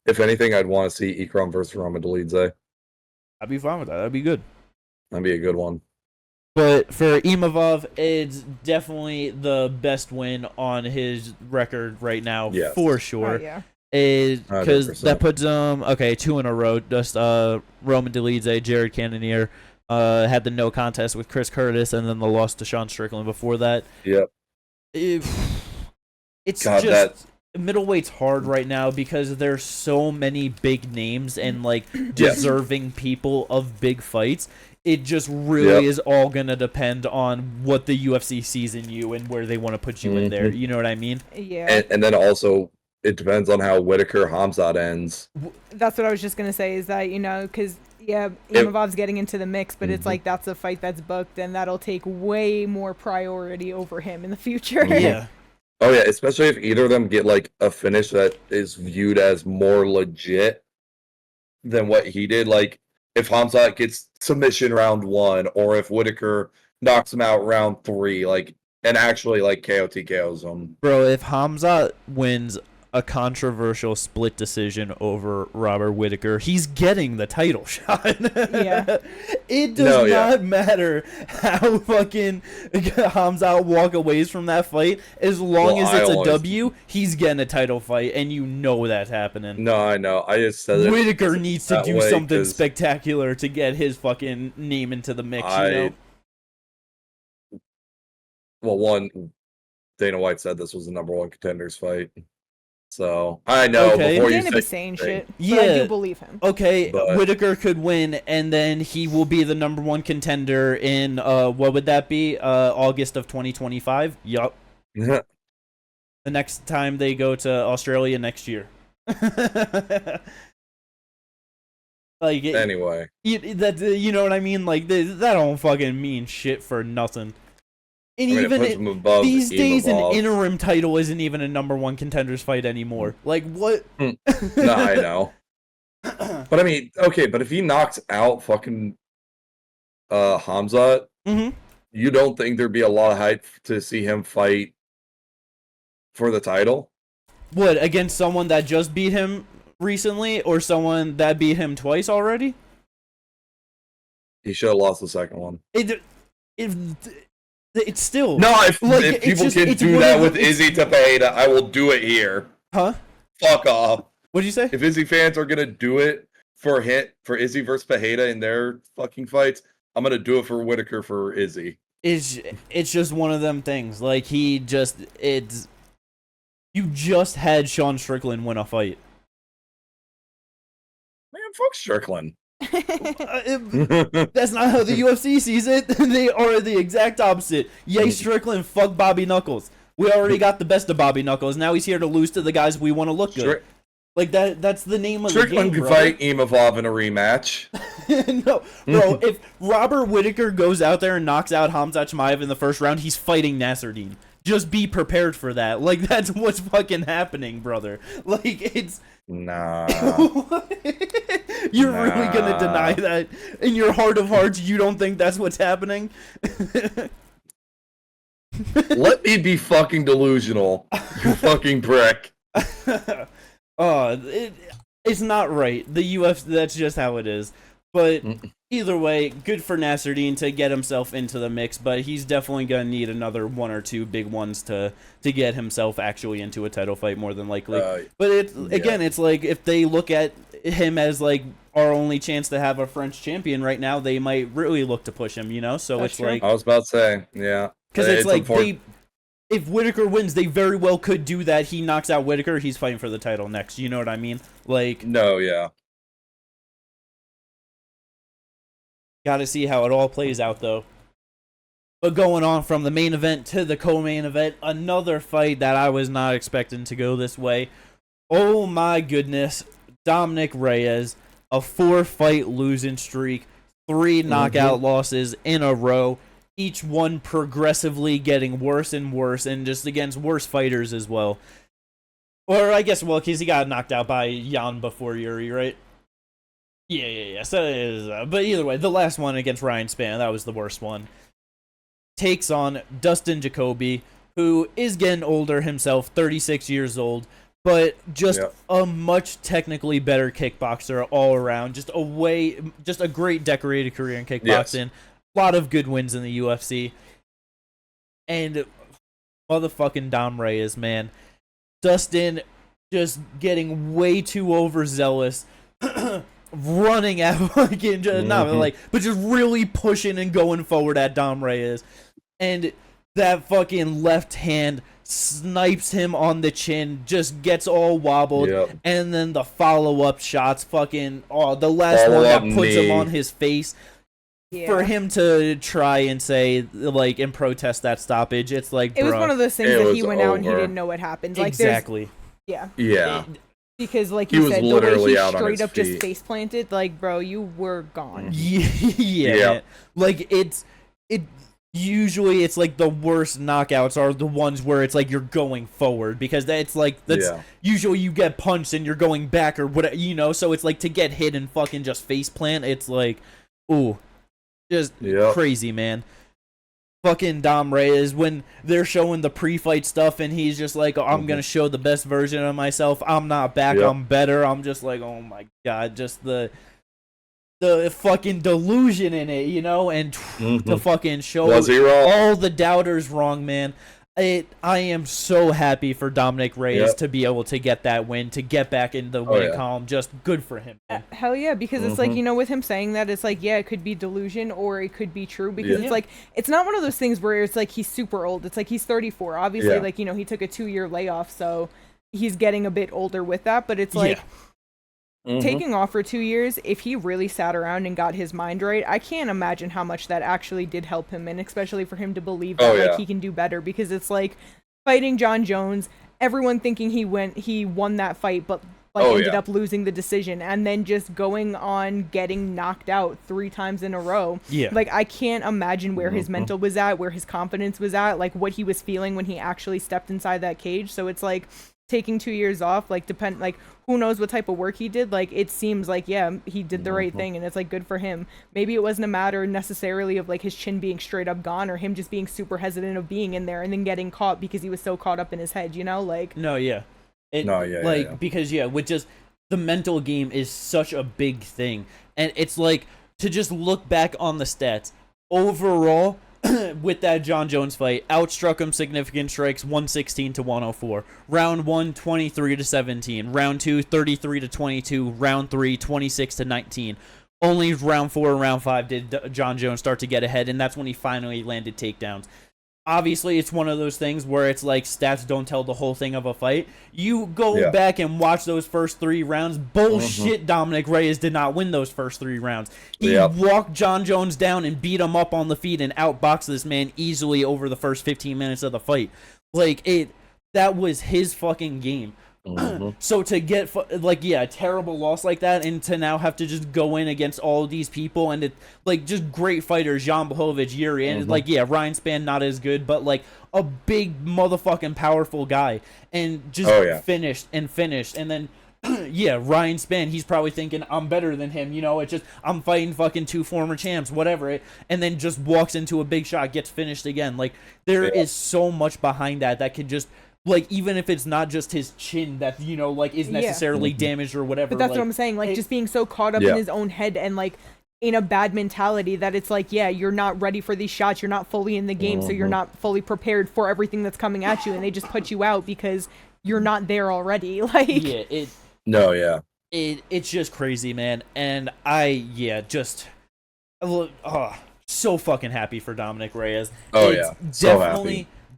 If anything, I'd want to see Ikram versus Roman Dolidze. I'd be fine with that. That'd be good. That'd be a good one. But for Imavov, it's definitely the best win on his record right now, for sure. Because that puts him 2 in a row. Just Roman Dolidze, Jared Cannonier had the no contest with Chris Curtis, and then the loss to Sean Strickland before that. Yep. Middleweight's hard right now because there's so many big names and like deserving people of big fights. It just really is all gonna depend on what the UFC sees in you and where they want to put you in there. You know what I mean? Yeah. And then also it depends on how Whitaker Hamzat ends. That's what I was just gonna say. Is that because Imavov's getting into the mix, but it's like that's a fight that's booked, and that'll take way more priority over him in the future. Yeah. Oh yeah, especially if either of them get like a finish that is viewed as more legit than what he did. Like if Hamzat gets submission round 1, or if Whitaker knocks him out round 3, like, and actually like KO TKOs him. Bro, if Hamzat wins a controversial split decision over Robert Whittaker, he's getting the title shot. Yeah. It does not matter how fucking Hamzat walk away from that fight. As long as it's a W, he's getting a title fight, and you know that's happening. No, I know. I just said Whittaker needs to do something spectacular to get his fucking name into the mix, you know? Well, one, Dana White said this was the number one contenders fight. So, I know. Okay. Before He's you gonna say be saying shit, but yeah, I do believe him. Okay, but Whittaker could win, and then he will be the number one contender in, what would that be? August of 2025? Yup. The next time they go to Australia next year. Like anyway. That, you know what I mean? Like, that don't fucking mean shit for nothing. And these days, an interim title isn't even a number one contenders fight anymore. Like, what? No, I know. But I mean, okay, but if he knocks out fucking Hamzat, you don't think there'd be a lot of hype to see him fight for the title? What, against someone that just beat him recently, or someone that beat him twice already? He should have lost the second one. It's still no. If people can do that with Izzy Tepeda, I will do it here. Huh? Fuck off. What'd you say? If Izzy fans are gonna do it for Izzy versus Pereira in their fucking fights, I'm gonna do it for Whittaker for Izzy. It's just one of them things. Like you just had Sean Strickland win a fight. Man, fuck Strickland. That's not how the UFC sees it. They are the exact opposite. Yay, Strickland, fuck Bobby Knuckles. We already got the best of Bobby Knuckles. Now he's here to lose to the guys we want to look good. Like that's the name of Strickland the game, could fight Imavov in a rematch. No, bro, if Robert Whittaker goes out there and knocks out Khamzat Chimaev in the first round, he's fighting Nasruddin. Just be prepared for that. Like, that's what's fucking happening, brother. Like, it's... Nah. You're really gonna deny that? In your heart of hearts, you don't think that's what's happening? Let me be fucking delusional, you fucking prick. It's not right. The UFC, that's just how it is. But either way, good for Nasruddin to get himself into the mix, but he's definitely going to need another one or two big ones to get himself actually into a title fight, more than likely. But it's like, if they look at him as like our only chance to have a French champion right now, they might really look to push him, you know? So that's it's true. like... I was about to say, yeah. Because it's like, if Whittaker wins, they very well could do that. He knocks out Whittaker, he's fighting for the title next. You know what I mean? Like... No, yeah. Got to see how it all plays out, though. But going on from the main event to the co-main event, another fight that I was not expecting to go this way. Oh my goodness. Dominic Reyes, a 4-fight losing streak, 3 knockout losses in a row, each one progressively getting worse and worse, and just against worse fighters as well. Or I guess, well, because he got knocked out by Jan before Yuri, right? Yeah. So it is, but either way, the last one against Ryan Spann, that was the worst one. Takes on Dustin Jacoby, who is getting older himself, 36 years old, but just a much technically better kickboxer all around. Just a great decorated career in kickboxing. Yes. A lot of good wins in the UFC. And motherfucking Dom Reyes, man. Dustin just getting way too overzealous. Running at fucking but just really pushing and going forward at Dom Reyes, and that fucking left hand snipes him on the chin, just gets all wobbled, and then the follow-up shots, the last one that puts him on his face. For him to try and say, like, and protest that stoppage, it's like, it was one of those things that he went out and he didn't know what happened. Like, exactly. Yeah. Because, like you said, the way he straight up just face planted, like, bro, you were gone. Yeah. Like, usually it's like the worst knockouts are the ones where it's like you're going forward, because that's usually you get punched and you're going back or whatever, you know. So it's like, to get hit and fucking just face plant, it's like, ooh, just crazy, man. fucking Dom Reyes, when they're showing the pre-fight stuff and he's just like, oh, I'm gonna show the best version of myself, I'm not back, I'm better. I'm just like, oh my god, just the fucking delusion in it, you know, and to fucking show all the doubters wrong, man. I am so happy for Dominic Reyes to be able to get that win, to get back in the winning column. Just good for him, man. Hell yeah, because it's like, you know, with him saying that, it's like, yeah, it could be delusion or it could be true, because it's like, it's not one of those things where it's like he's super old. It's like he's 34. Obviously, like, you know, he took a 2-year layoff, so he's getting a bit older with that, but it's like... taking off for 2 years, if he really sat around and got his mind right, I can't imagine how much that actually did help him, and especially for him to believe that like he can do better, because it's like fighting John Jones, everyone thinking he won that fight, but like ended up losing the decision, and then just going on getting knocked out 3 times in a row. Like, I can't imagine where his mental was at, where his confidence was at, like what he was feeling when he actually stepped inside that cage. So it's like taking 2 years off, like who knows what type of work he did. Like, it seems like, yeah, he did the right thing, and it's like good for him. Maybe it wasn't a matter necessarily of like his chin being straight up gone, or him just being super hesitant of being in there and then getting caught because he was so caught up in his head, you know, like because with just the mental game is such a big thing. And it's like, to just look back on the stats overall, with that John Jones fight, outstruck him significant strikes, 116 to 104. Round 1, 23 to 17. Round 2, 33 to 22. Round 3, 26 to 19. Only round 4 and round 5 did John Jones start to get ahead, and that's when he finally landed takedowns. Obviously, it's one of those things where it's like stats don't tell the whole thing of a fight. You go back and watch those first 3 rounds. Bullshit, Dominic Reyes did not win those first 3 rounds. He walked John Jones down and beat him up on the feet and outboxed this man easily over the first 15 minutes of the fight. Like, that was his fucking game. So to get a terrible loss like that, and to now have to just go in against all these people, and just great fighters, Jan Blachowicz, Yuri, and Ryan Spann not as good, but like a big motherfucking powerful guy, and just finished, and then Ryan Spann, he's probably thinking, I'm better than him, you know, it's just, I'm fighting fucking 2 former champs, whatever, and then just walks into a big shot, gets finished again. Like, there is so much behind that could just, like, even if it's not just his chin that, you know, like, is necessarily damaged or whatever. But that's what I'm saying, like, just being so caught up in his own head and, like, in a bad mentality that it's like, you're not ready for these shots, you're not fully in the game, so you're not fully prepared for everything that's coming at you, and they just put you out because you're not there already. Like, it's just crazy, man. And so fucking happy for Dominic Reyes.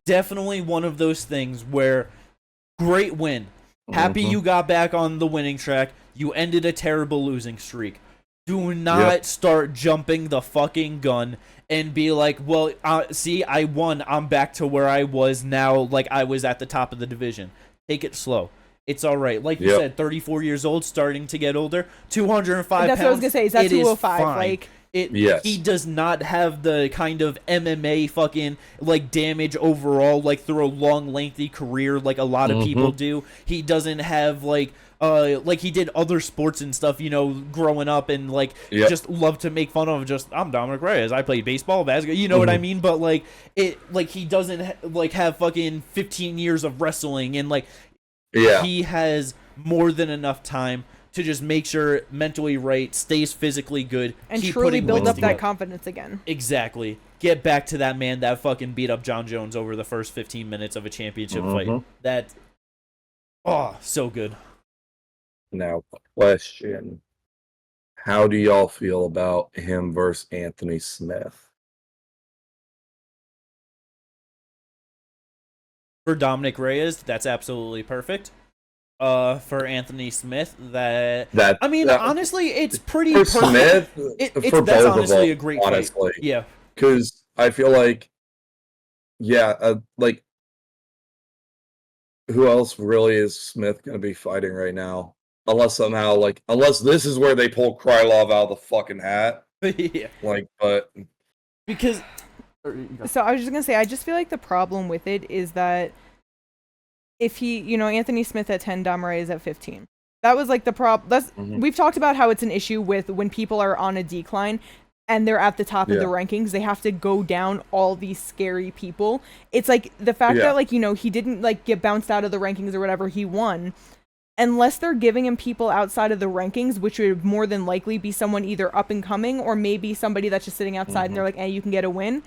Definitely one of those things where great win. Happy you got back on the winning track. You ended a terrible losing streak. Do not start jumping the fucking gun and be like, well, see, I won. I'm back to where I was now, like I was at the top of the division. Take it slow. It's all right. Like you said, 34 years old, starting to get older. 205 pounds. That's what I was going to say. Is that 205? Like... He does not have the kind of MMA fucking like damage overall, like through a long lengthy career like a lot of people do. He doesn't have like he did other sports and stuff, you know, growing up, and like just love to make fun of just, I'm Dominic Reyes, I play baseball, basketball, you know what I mean? But like he doesn't like have fucking 15 years of wrestling, and like he has more than enough time to just make sure mentally right, stays physically good, and truly build up that confidence again. Exactly. Get back to that man that fucking beat up John Jones over the first 15 minutes of a championship fight. That, so good. Now, question. How do y'all feel about him versus Anthony Smith? For Dominic Reyes, that's absolutely perfect. For Anthony Smith, honestly, it's pretty for Smith. That's honestly a great fight. Yeah, because I feel like, like, who else really is Smith going to be fighting right now? Unless somehow, unless this is where they pull Krylov out of the fucking hat. Because. So I was just gonna say, I just feel like the problem with it is that, if he, you know, Anthony Smith at 10, Dom Reyes at 15. That was like the problem. We've talked about how it's an issue with when people are on a decline. and they're at the top of the rankings, they have to go down all these scary people. It's like the fact that, like, you know, he didn't like get bounced out of the rankings or whatever, he won. Unless they're giving him people outside of the rankings, which would more than likely be someone either up and coming or maybe somebody that's just sitting outside and they're like, hey, you can get a win,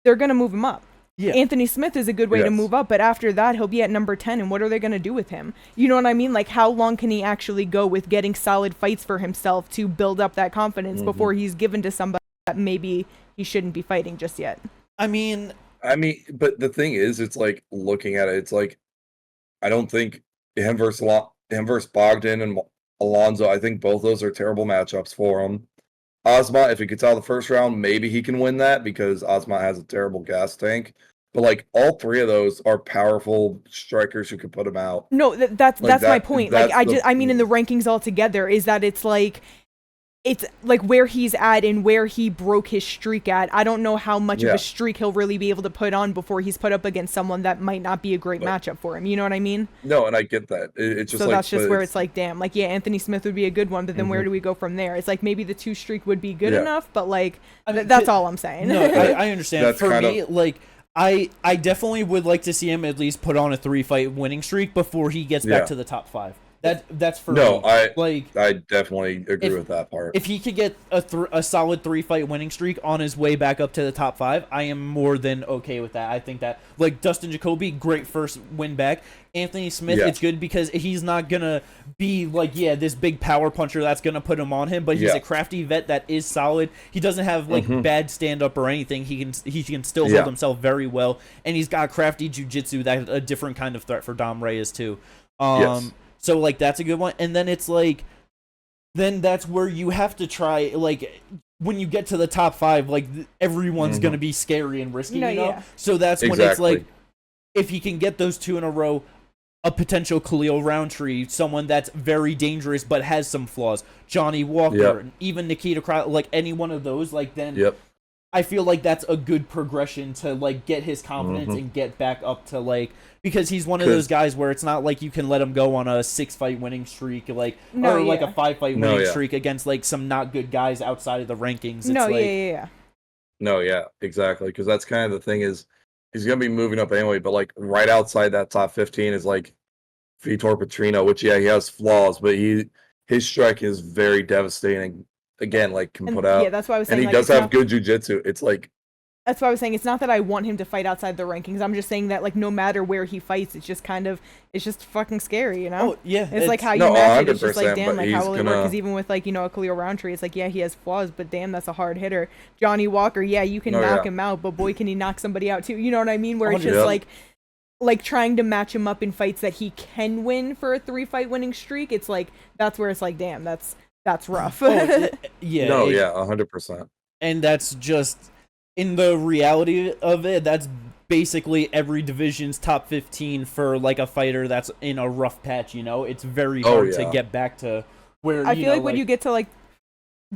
they're going to move him up. Yeah. Anthony Smith is a good way to move up, but after that, he'll be at number 10, and what are they going to do with him? You know what I mean? Like, how long can he actually go with getting solid fights for himself to build up that confidence before he's given to somebody that maybe he shouldn't be fighting just yet? I mean, but the thing is, it's like, looking at it, it's like, I don't think him versus Bogdan and Alonzo, I think both those are terrible matchups for him. Ozma, if he gets out of the first round, maybe he can win that because Ozma has a terrible gas tank. But like all three of those are powerful strikers who can put him out. No, that's my point. Like I mean in the rankings altogether is that it's like where he's at and where he broke his streak at. I don't know how much of a streak he'll really be able to put on before he's put up against someone that might not be a great matchup for him. You know what I mean? No, and I get that. It's just so that's just where it's like, damn, like, yeah, Anthony Smith would be a good one, but then where do we go from there? It's like maybe the 2 streak would be good enough, but like, I mean, that's all I'm saying. No, I understand. For me, like, I definitely would like to see him at least put on a 3-fight winning streak before he gets back to the top 5. That's for me. I definitely agree with that part. If he could get a solid 3-fight winning streak on his way back up to the top 5, I am more than okay with that. I think that, like, Dustin Jacoby, great first win back. Anthony Smith, it's good because he's not gonna be like, this big power puncher that's gonna put him on him, but he's a crafty vet that is solid. He doesn't have like bad stand up or anything. He can still hold himself very well, and he's got crafty jiu-jitsu that's a different kind of threat for Dom Reyes too. So, like, that's a good one. And then it's, like, then that's where you have to try, like, when you get to the top 5, like, everyone's going to be scary and risky, you know? Yeah. So that's when it's, like, if he can get those 2 in a row, a potential Khalil Roundtree, someone that's very dangerous but has some flaws, Johnny Walker, even Nikita Crowley, like, any one of those, like, then I feel like that's a good progression to, like, get his confidence and get back up to, like, because he's one of those guys where it's not like you can let him go on a 6-fight winning streak, like, or like a 5-fight winning streak against, like, some not good guys outside of the rankings. It's No, exactly, because that's kind of the thing is he's going to be moving up anyway, but, like, right outside that top 15 is, like, Vitor Petrino, which, he has flaws, but his strike is very devastating. Again, like, can put out. Yeah, that's why I was saying. And he does have good jiu-jitsu. It's like. That's why I was saying it's not that I want him to fight outside the rankings. I'm just saying that, like, no matter where he fights, it's just fucking scary, you know? Oh, yeah. It's like how you match it. It's just like, damn, like, how will it work? Because even with, like, you know, a Khalil Roundtree, it's like, he has flaws, but damn, that's a hard hitter. Johnny Walker, you can knock him out, but boy, can he knock somebody out too. You know what I mean? Where it's just like trying to match him up in fights that he can win for a 3-fight winning streak. It's like, that's where it's like, damn, that's rough. 100%. And that's just, in the reality of it, that's basically every division's top 15 for, like, a fighter that's in a rough patch, you know? It's very hard to get back to where, I feel like when you get to, like,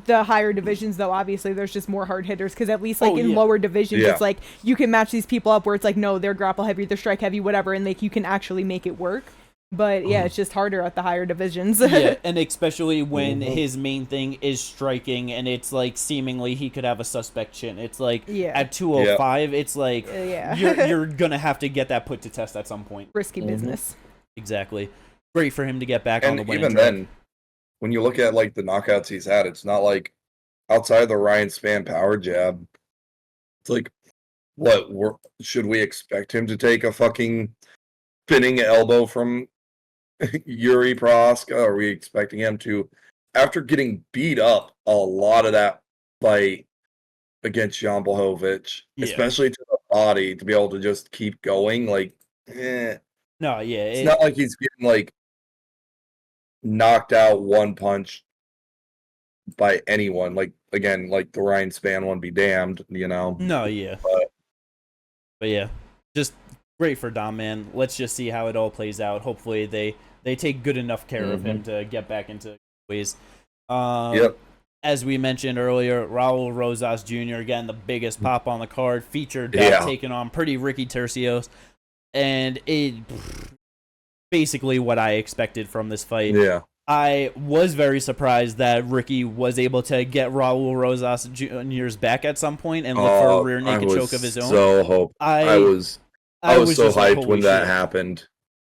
the higher divisions, though, obviously there's just more hard hitters, because at least, like, in lower divisions, it's like, you can match these people up where it's like, no, they're grapple heavy, they're strike heavy, whatever, and, like, you can actually make it work. But it's just harder at the higher divisions. And especially when his main thing is striking, and it's like seemingly he could have a suspect chin. It's like at 205, it's like you're gonna have to get that put to test at some point. Risky business. Exactly. Great for him to get back on the winning even track. Then, when you look at, like, the knockouts he's had, it's not like outside the Ryan Spann power jab. It's like, should we expect him to take a fucking spinning elbow from Yuri Prohaska? Are we expecting him to, after getting beat up a lot of that fight against Jan Blachowicz, especially to the body, to be able to just keep going? Like, it's not like he's getting, like, knocked out one punch by anyone. Like, again, like the Ryan Spann one, be damned, you know? No, yeah. But yeah, just great for Dom, man. Let's just see how it all plays out. Hopefully they take good enough care of him to get back into ways. As we mentioned earlier, Raul Rosas Jr., again, the biggest pop on the card, featured taking on pretty Ricky Tercios. And it basically what I expected from this fight. I was very surprised that Ricky was able to get Raul Rosas Jr.'s back at some point and look for a rear naked choke of his own. I was so hyped like, when that shit. happened.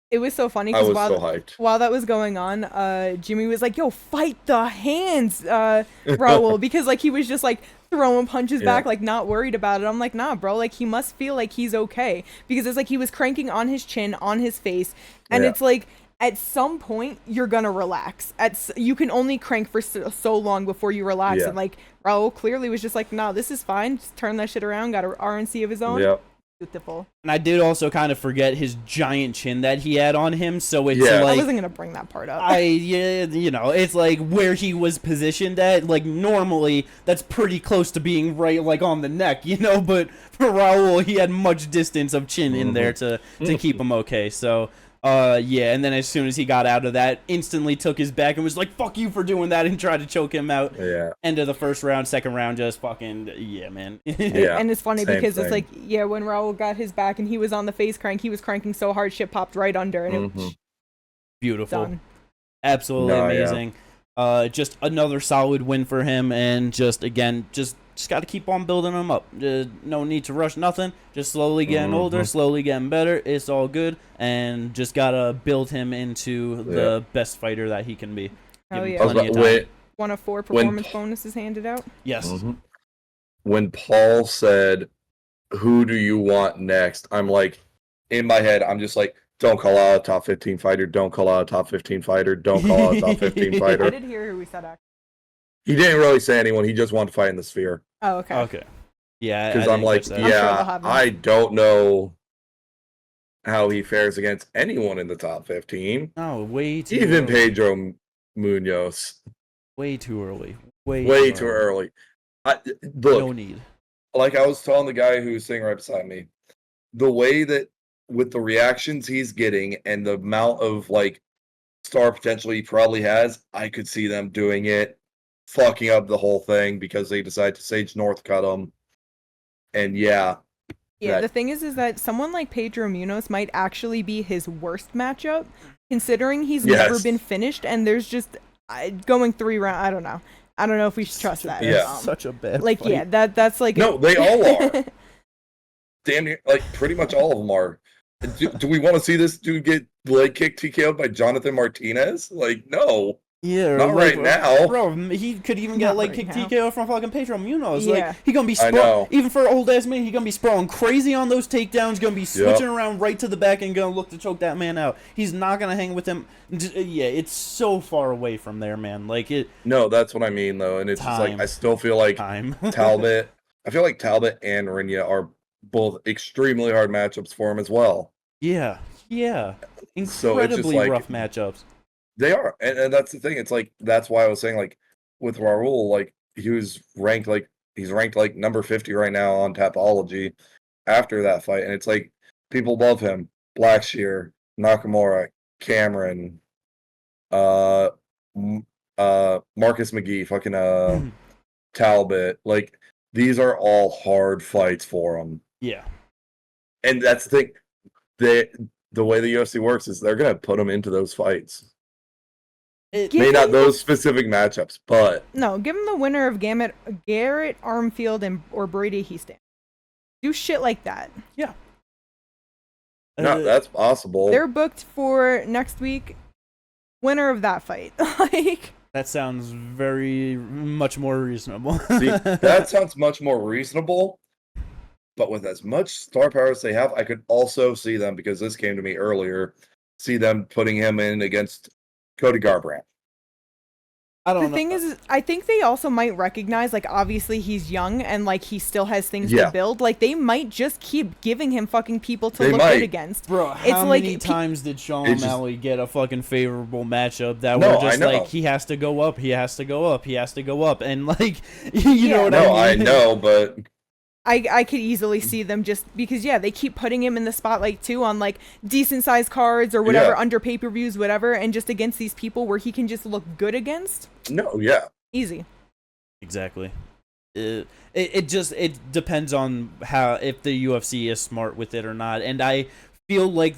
It was so funny I because was so hyped. while that was going on, Jimmy was like, "Yo, fight the hands, Raul," because like he was just like throwing punches back, like not worried about it. I'm like, nah, bro, like he must feel like he's okay because it's like he was cranking on his chin, on his face, and it's like at some point you're gonna relax. You can only crank for so long before you relax, and like Raul clearly was just like, nah, this is fine. Just turn that shit around. Got a RNC of his own. Yep. Beautiful. And I did also kind of forget his giant chin that he had on him, so it's like I wasn't gonna bring that part up. It's like where he was positioned at. Like normally, that's pretty close to being right, like on the neck, But for Raul, he had much distance of chin in there to keep him okay. So. And then as soon as he got out of that, instantly took his back and was like, fuck you for doing that, and tried to choke him out. Yeah. End of the first round, second round, just fucking, man. And it's funny because it's like, thing. when Raul got his back and he was on the face crank, he was cranking so hard, shit popped right under, and it was beautiful. done. Absolutely amazing. Just another solid win for him, and just got to keep on building him up. No need to rush nothing. Just slowly getting older, slowly getting better. It's all good, and just gotta build him into the best fighter that he can be. Oh yeah. Plenty of time. 1 of 4 performance bonuses handed out. Yes. When Paul said, "Who do you want next?" I'm like, in my head, I'm just like, don't call out a top 15 fighter. Don't call out a top 15 fighter. Don't call out a top 15 fighter. I did hear who we said actually. He didn't really say anyone. He just wanted to fight in the Sphere. Oh, okay. Okay. Yeah, because I'm like, I don't know how he fares against anyone in the top 15. Oh, way too even early. Pedro Munoz. Way too early. Way too early. Look, no need. Like I was telling the guy who was sitting right beside me, the way that with the reactions he's getting and the amount of like star potential he probably has, I could see them doing it, fucking up the whole thing because they decide to Sage North cut him. And the thing is that someone like Pedro Munoz might actually be his worst matchup, considering he's never been finished, and there's just going 3 rounds. I don't know if we should trust that. Such a bad like fight. That's like no, they all are. Damn near, like pretty much all of them are. Do we want to see this dude get leg kick TKO'd by Jonathan Martinez? Like, no. Yeah, not right now. Bro, he could even get leg kick TKO from fucking Pedro Munoz. Yeah. Like, he gonna be even for old ass man, he gonna be sprawling crazy on those takedowns, gonna be switching around right to the back and gonna look to choke that man out. He's not gonna hang with him. It's so far away from there, man. Like it. No, that's what I mean though, and it's just like I still feel like Talbot. I feel like Talbot and Rinya are both extremely hard matchups for him as well. Yeah, incredibly rough matchups. They are, and that's the thing. It's like that's why I was saying like with Raul, like he's ranked like number 50 right now on Tapology after that fight, and it's like people love him. Blackshear, Nakamura, Cameron, Marcus McGee, fucking Talbot. Like these are all hard fights for him. Yeah, and that's the thing. The way the UFC works is they're gonna put them into those fights. Maybe not those specific matchups, but no, give him the winner of Garrett Armfield or Brady Houston. Do shit like that. Yeah. No, that's possible. They're booked for next week. Winner of that fight. Like that sounds very much more reasonable. See, that sounds much more reasonable. But with as much star power as they have, I could also see them, because this came to me earlier, see them putting him in against Cody Garbrandt. The thing is, I think they also might recognize, like, obviously he's young and, like, he still has things to build. Like, they might just keep giving him fucking people to look good against. Bro, how many times did Sean O'Malley get a fucking favorable matchup that were just like, he has to go up, he has to go up, he has to go up, and, like, you know what I mean? No, I know, but I could easily see them just because, they keep putting him in the spotlight too on like decent sized cards or whatever, under pay-per-views, whatever, and just against these people where he can just look good against. No, easy. Exactly. It depends on if the UFC is smart with it or not, and I feel like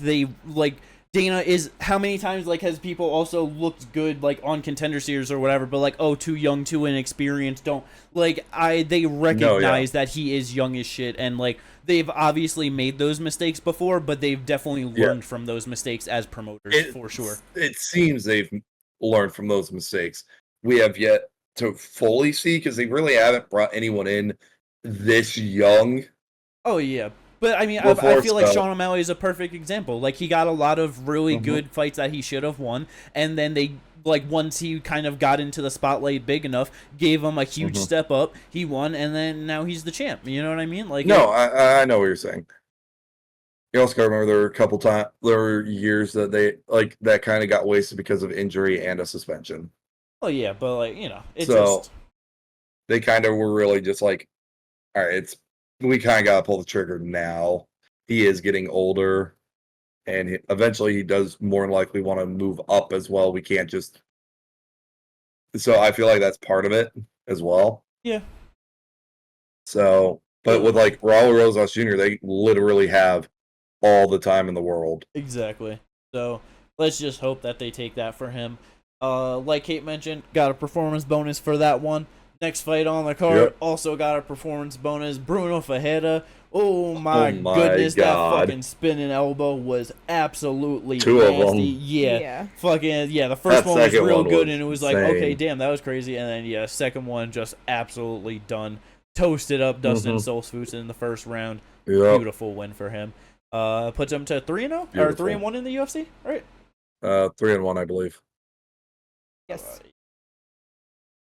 Dana is how many times like has people also looked good like on Contender Series or whatever, but like too young, too inexperienced. Don't like they recognize that he is young as shit, and like they've obviously made those mistakes before, but they've definitely learned from those mistakes as promoters for sure. It seems they've learned from those mistakes. We have yet to fully see because they really haven't brought anyone in this young. Oh yeah. But I mean, I feel like Sean O'Malley is a perfect example. Like he got a lot of really good fights that he should have won, and then they like once he kind of got into the spotlight big enough, gave him a huge step up. He won, and then now he's the champ. You know what I mean? Like I know what you're saying. You also got to remember there were years that they like that kind of got wasted because of injury and a suspension. Oh yeah, but like they kind of were really just like, all right, we kind of got to pull the trigger now. He is getting older, and eventually he does more than likely want to move up as well. We can't just. So I feel like that's part of it as well. Yeah. So, but with like Raul Rosas Jr., they literally have all the time in the world. Exactly. So let's just hope that they take that for him. Like Kate mentioned, got a performance bonus for that one. Next fight on the card also got a performance bonus. Bruno Ferreira. Oh my goodness, God. that fucking spinning elbow was absolutely Two nasty. of them. Yeah. Fucking the first one was real good, and it was like, insane. okay, damn, that was crazy. And then second one just absolutely done. Toasted up Dustin Solsfuss in the first round. Yep. Beautiful win for him. Puts him to 3-0 or 3-1 in the UFC, right? 3-1, I believe. Yes.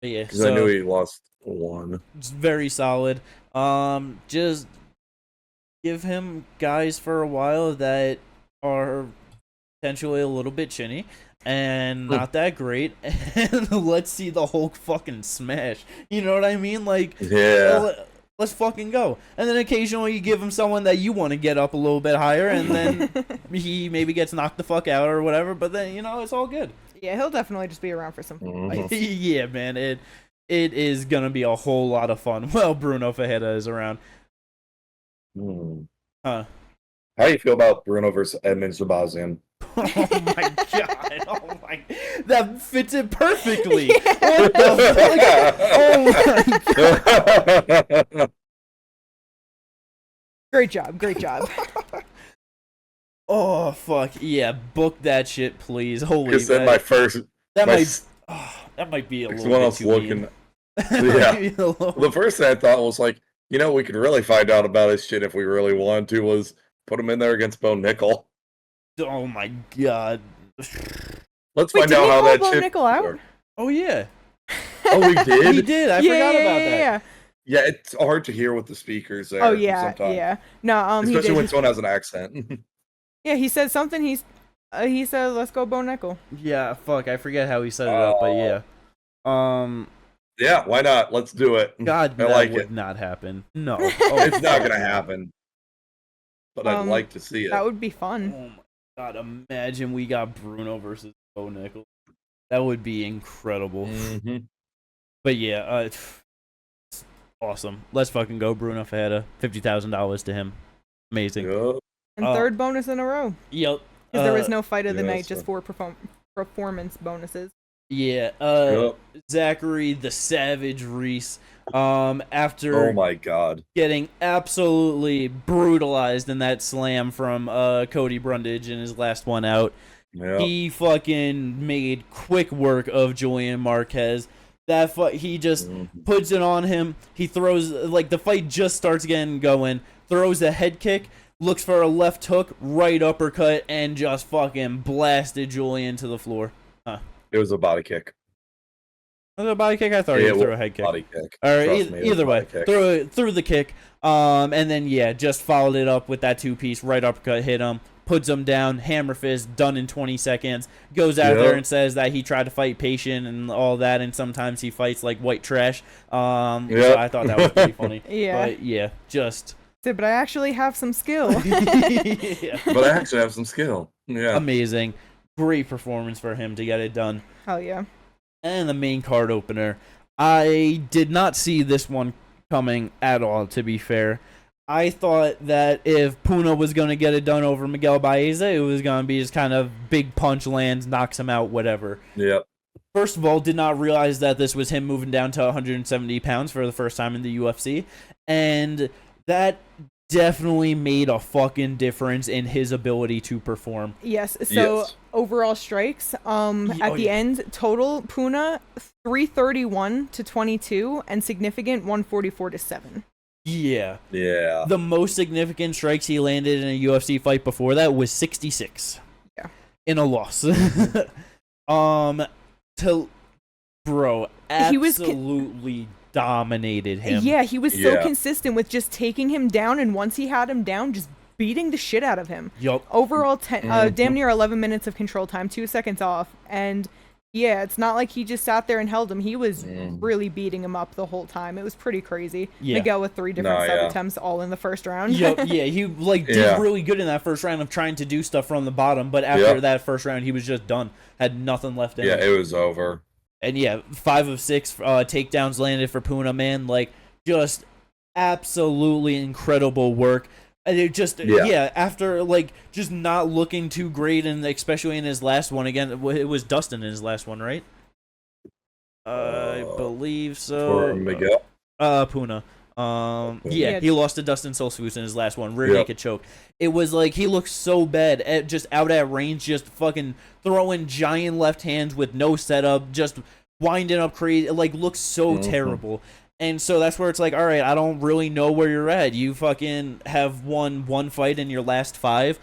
Yeah, because I knew he lost one. It's very solid. Just give him guys for a while that are potentially a little bit chinny and not that great, and let's see the Hulk fucking smash. You know what I mean? Like, let's fucking go. And then occasionally you give him someone that you want to get up a little bit higher, and then he maybe gets knocked the fuck out or whatever. But then it's all good. Yeah, he'll definitely just be around for some fights. Yeah, man, it is gonna be a whole lot of fun. Well, Bruno Ferreira is around. Huh? How do you feel about Bruno versus Edmund Shabazian? Oh my god! Oh my, that fits it perfectly. What the fuck? Oh my god! Great job. Oh fuck yeah! Book that shit, please. Holy. Because then that might be a little bit else too looking. The first thing I thought was like, we could really find out about his shit if we really wanted to. Was put him in there against Bo Nickel. Oh my god! Let's find out how that shit. Nickel out? Oh yeah. Oh, we did. He did. I forgot about that. Yeah, it's hard to hear with the speakers there. Oh yeah, sometimes. yeah. No, especially when someone has an accent. Yeah, he said something. He said, "Let's go, Bo Nickel." Yeah, fuck, I forget how he set it up, but yeah. Yeah, why not? Let's do it. God, that would not happen. No, it's not gonna happen. But I'd like to see it. That would be fun. Oh my god, imagine we got Bruno versus Bo Nickel. That would be incredible. But yeah, it's awesome. Let's fucking go, Bruno Ferreira. $50,000 to him. Amazing. Yep. And third bonus in a row. Yep. Because there was no fight of the night, just 4 performance bonuses. Yeah. Zachary the Savage Reese. After oh my god, getting absolutely brutalized in that slam from Cody Brundage in his last one out, he fucking made quick work of Julian Marquez. He just puts it on him. He throws, like, the fight just starts getting going, throws a head kick, looks for a left hook, right uppercut, and just fucking blasted Julian to the floor. It was a body kick. Was it a body kick? I thought he threw a head kick. Body kick. All right, either way, threw the kick, and then just followed it up with that 2-piece right uppercut, hit him, puts him down, hammer fist, done in 20 seconds. Goes out there and says that he tried to fight patient and all that, and sometimes he fights like white trash. So I thought that was pretty funny. But but I actually have some skill. But I actually have some skill. Yeah. Amazing. Great performance for him to get it done. Hell yeah. And the main card opener. I did not see this one coming at all, to be fair. I thought that if Puna was going to get it done over Miguel Baeza, it was going to be just kind of big punch lands, knocks him out, whatever. Yep. First of all, did not realize that this was him moving down to 170 pounds for the first time in the UFC. And that definitely made a fucking difference in his ability to perform. Yes. So overall strikes, at the end, total Puna 331 to 22 and significant 144 to 7. Yeah. Yeah. The most significant strikes he landed in a UFC fight before that was 66. Yeah. In a loss. Absolutely dominated him. Yeah, he was so consistent with just taking him down, and once he had him down, just beating the shit out of him. Yup. Overall, damn near 11 minutes of control time, 2 seconds off, and yeah, it's not like he just sat there and held him. He was really beating him up the whole time. It was pretty crazy. Yeah. Miguel with 3 different sub attempts all in the first round. Yep, yeah, he did really good in that first round of trying to do stuff from the bottom, but after that first round, he was just done. Had nothing left in him. Yeah, it was over. And yeah, 5 of 6 takedowns landed for Puna, man. Like, just absolutely incredible work. And it just, after, like, just not looking too great, and especially in his last one, again, it was Dustin in his last one, right? I believe so. For Miguel? Puna. He lost to Dustin Solsvus in his last one, rear naked choke. It was like he looked so bad, just out at range, just fucking throwing giant left hands with no setup, just winding up crazy, like looks so terrible. And so that's where it's like, all right, I don't really know where you're at. You fucking have won 1 fight in your last 5,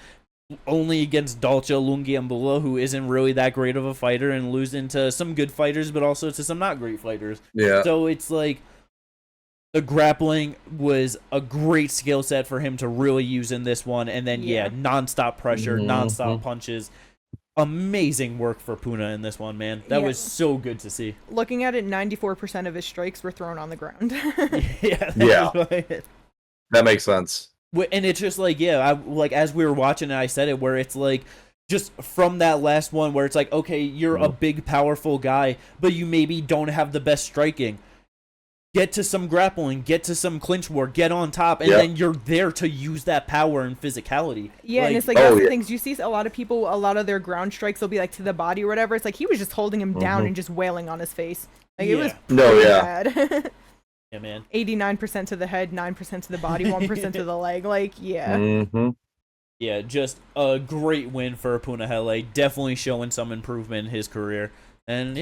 only against Dalcha Lungiambula, who isn't really that great of a fighter, and losing to some good fighters, but also to some not great fighters. Yeah. So it's like, the grappling was a great skill set for him to really use in this one. And then, nonstop pressure, nonstop punches. Amazing work for Puna in this one, man. That was so good to see. Looking at it, 94% of his strikes were thrown on the ground. That makes sense. And it's just like, as we were watching it, I said it, where it's like, just from that last one where it's like, okay, you're a big, powerful guy, but you maybe don't have the best striking. Get to some grappling, get to some clinch war, get on top, and then you're there to use that power and physicality. Yeah, and it's like, that's the things. You see a lot of people, a lot of their ground strikes will be like to the body or whatever. It's like he was just holding him down and just wailing on his face. Like, it was pretty bad. Yeah, man. 89% to the head, 9% to the body, 1% to the leg. Like, Yeah, just a great win for Punahele. Definitely showing some improvement in his career. And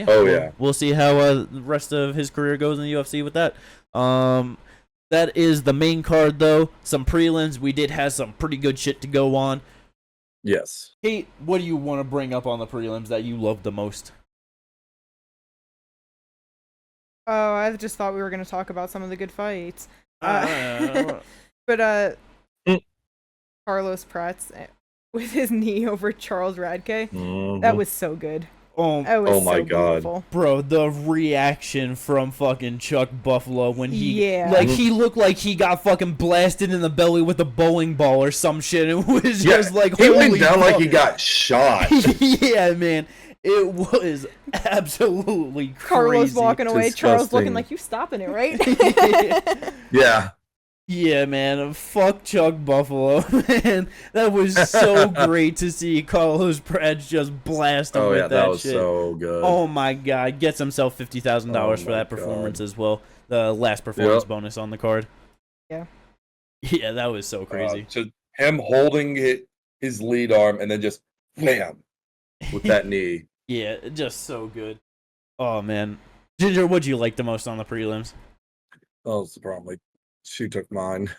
we'll see how the rest of his career goes in the UFC with that. That is the main card, though. Some prelims. We did have some pretty good shit to go on. Yes. Kate, what do you want to bring up on the prelims that you love the most? Oh, I just thought we were going to talk about some of the good fights. But Carlos Pratt's with his knee over Charles Radke, that was so good. Oh my God. Beautiful. Bro, the reaction from fucking Chuck Buffalo when he looked like he got fucking blasted in the belly with a bowling ball or some shit. It was just like, he went down like he got shot. Yeah, man. It was absolutely crazy. Carlos walking away, Disgusting. Charles looking like, you stopping it, right? Yeah. Yeah, man. Fuck Chuck Buffalo, man. That was so great to see Carlos Pratt just blast him with that was shit. So good. Oh my God. Gets himself $50,000 for that performance as well. The last performance bonus on the card. Yeah. Yeah, that was so crazy. Just him holding his lead arm and then just bam with that knee. Yeah, just so good. Oh, man. Ginger, what'd you like the most on the prelims? Oh, it's the problem. Like, she took mine.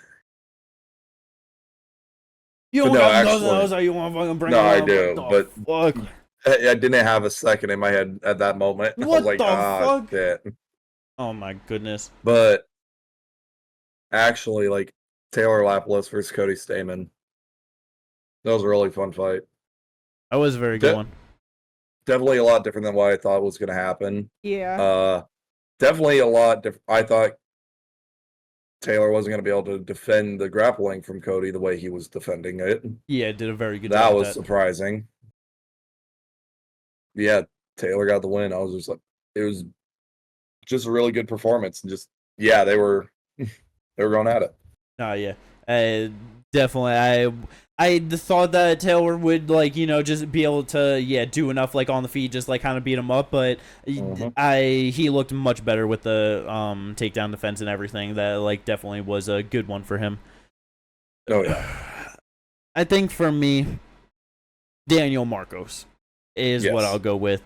You don't have nothing else that you want to fucking bring up? No, I do, but fuck? I didn't have a second in my head at that moment. I was like, fuck? Shit. Oh my goodness. But actually, like, Taylor Lapilus versus Cody Stamen. That was a really fun fight. That was a very good one. Definitely a lot different than what I thought was going to happen. Yeah. Definitely a lot different. I thought Taylor wasn't going to be able to defend the grappling from Cody the way he was defending it. Yeah, did a very good job. That was surprising. Yeah, Taylor got the win. I was just like, it was just a really good performance. And just, they were going at it. Yeah. Definitely. I thought that Taylor would just be able to do enough on the feet, just kind of beat him up, but he looked much better with the takedown defense and everything. That definitely was a good one for him. Oh yeah. I think for me, Daniel Marcos is what I'll go with.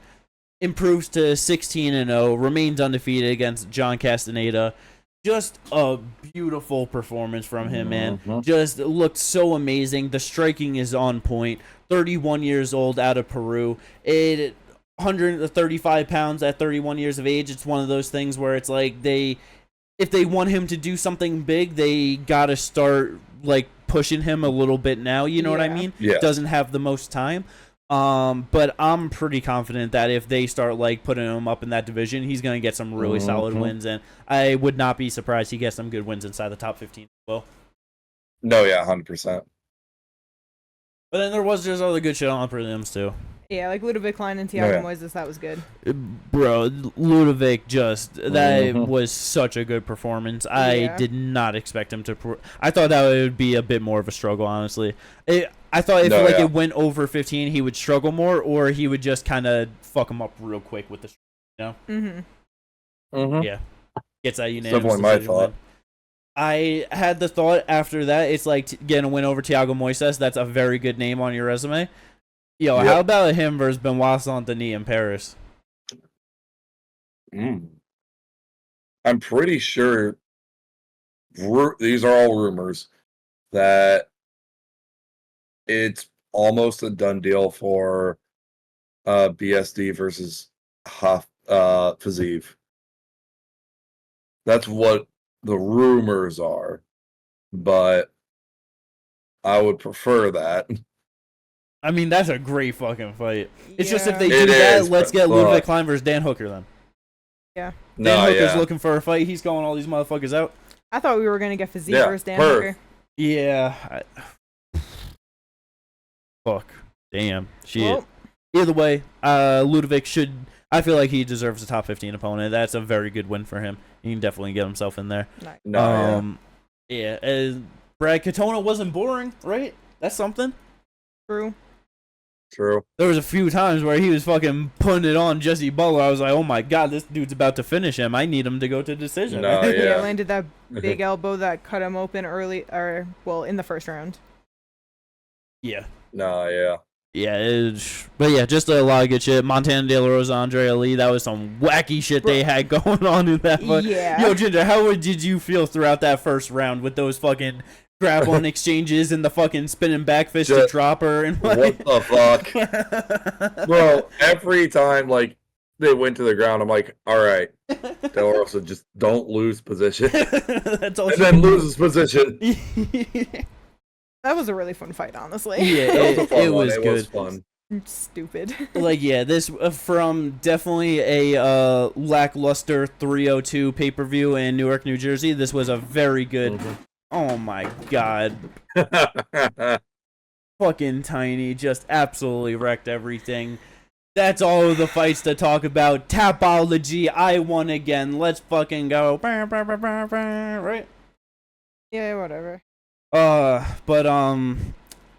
Improves to 16-0, remains undefeated against John Castaneda. Just a beautiful performance from him, man. Just looked so amazing. The striking is on point. 31 years old, out of Peru. 135 pounds at 31 years of age. It's one of those things where it's if they want him to do something big, they gotta start pushing him a little bit now. You know what I mean? Yeah. Doesn't have the most time. But I'm pretty confident that if they start putting him up in that division, he's gonna get some really solid wins, and I would not be surprised he gets some good wins inside the top 15 as well. No, yeah, 100%. But then there was just other good shit on prelims too. Yeah, Ludovic Klein and Thiago Moises, that was good. Bro, Ludovic that was such a good performance. I did not expect him to. I thought that would be a bit more of a struggle, honestly. I thought if it went over 15, he would struggle more, or he would just kind of fuck him up real quick with the, Yeah, gets that unanimous. Definitely my thought. I had the thought after that, it's getting a win over Thiago Moises. That's a very good name on your resume. Yo, how about him versus Benoit Saint-Denis in Paris? I'm pretty sure these are all rumors that it's almost a done deal for BSD versus Fiziev. That's what the rumors are, but I would prefer that. I mean, that's a great fucking fight. It's just if they do that, let's get Ludovic Klein versus Dan Hooker then. Yeah. Dan Hooker's looking for a fight. He's calling all these motherfuckers out. I thought we were going to get Fiziev versus Dan Hooker. Yeah. Fuck. Damn. Shit. Well, either way, Ludovic I feel like he deserves a top 15 opponent. That's a very good win for him. He can definitely get himself in there. Nice. Brad Katona wasn't boring, right? That's something. True. There was a few times where he was fucking putting it on Jesse Butler. I was like, oh my god, this dude's about to finish him. I need him to go to decision. Landed that big elbow that cut him open in the first round. Yeah. But just a lot of good shit. Montana De La Rosa, Andrea Lee, that was some wacky shit they had going on in that fight. Yeah. Yo, Ginger, how did you feel throughout that first round with those fucking grab-on exchanges and the fucking spinning back fist to drop her? And what the fuck? Bro, every time, they went to the ground, I'm like, all right, De La Rosa, just don't lose position. That's all. And then loses position. That was a really fun fight, honestly. Yeah, it was good. Was fun. Stupid. This from definitely a lackluster 302 pay-per-view in Newark, New Jersey. This was a very good. Oh my god. Fucking Tiny just absolutely wrecked everything. That's all of the fights to talk about. Tapology, I won again. Let's fucking go. Right? Yeah, whatever. But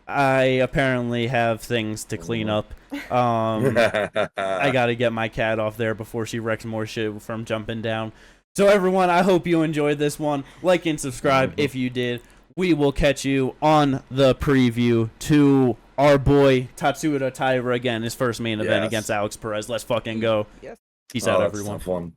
I apparently have things to clean up. I gotta get my cat off there before she wrecks more shit from jumping down. So everyone, I hope you enjoyed this one. Like and subscribe if you did. We will catch you on the preview to our boy Tatsuda Taira again, his first main event against Alex Perez. Let's fucking go. Yes. Peace out, everyone. Fun.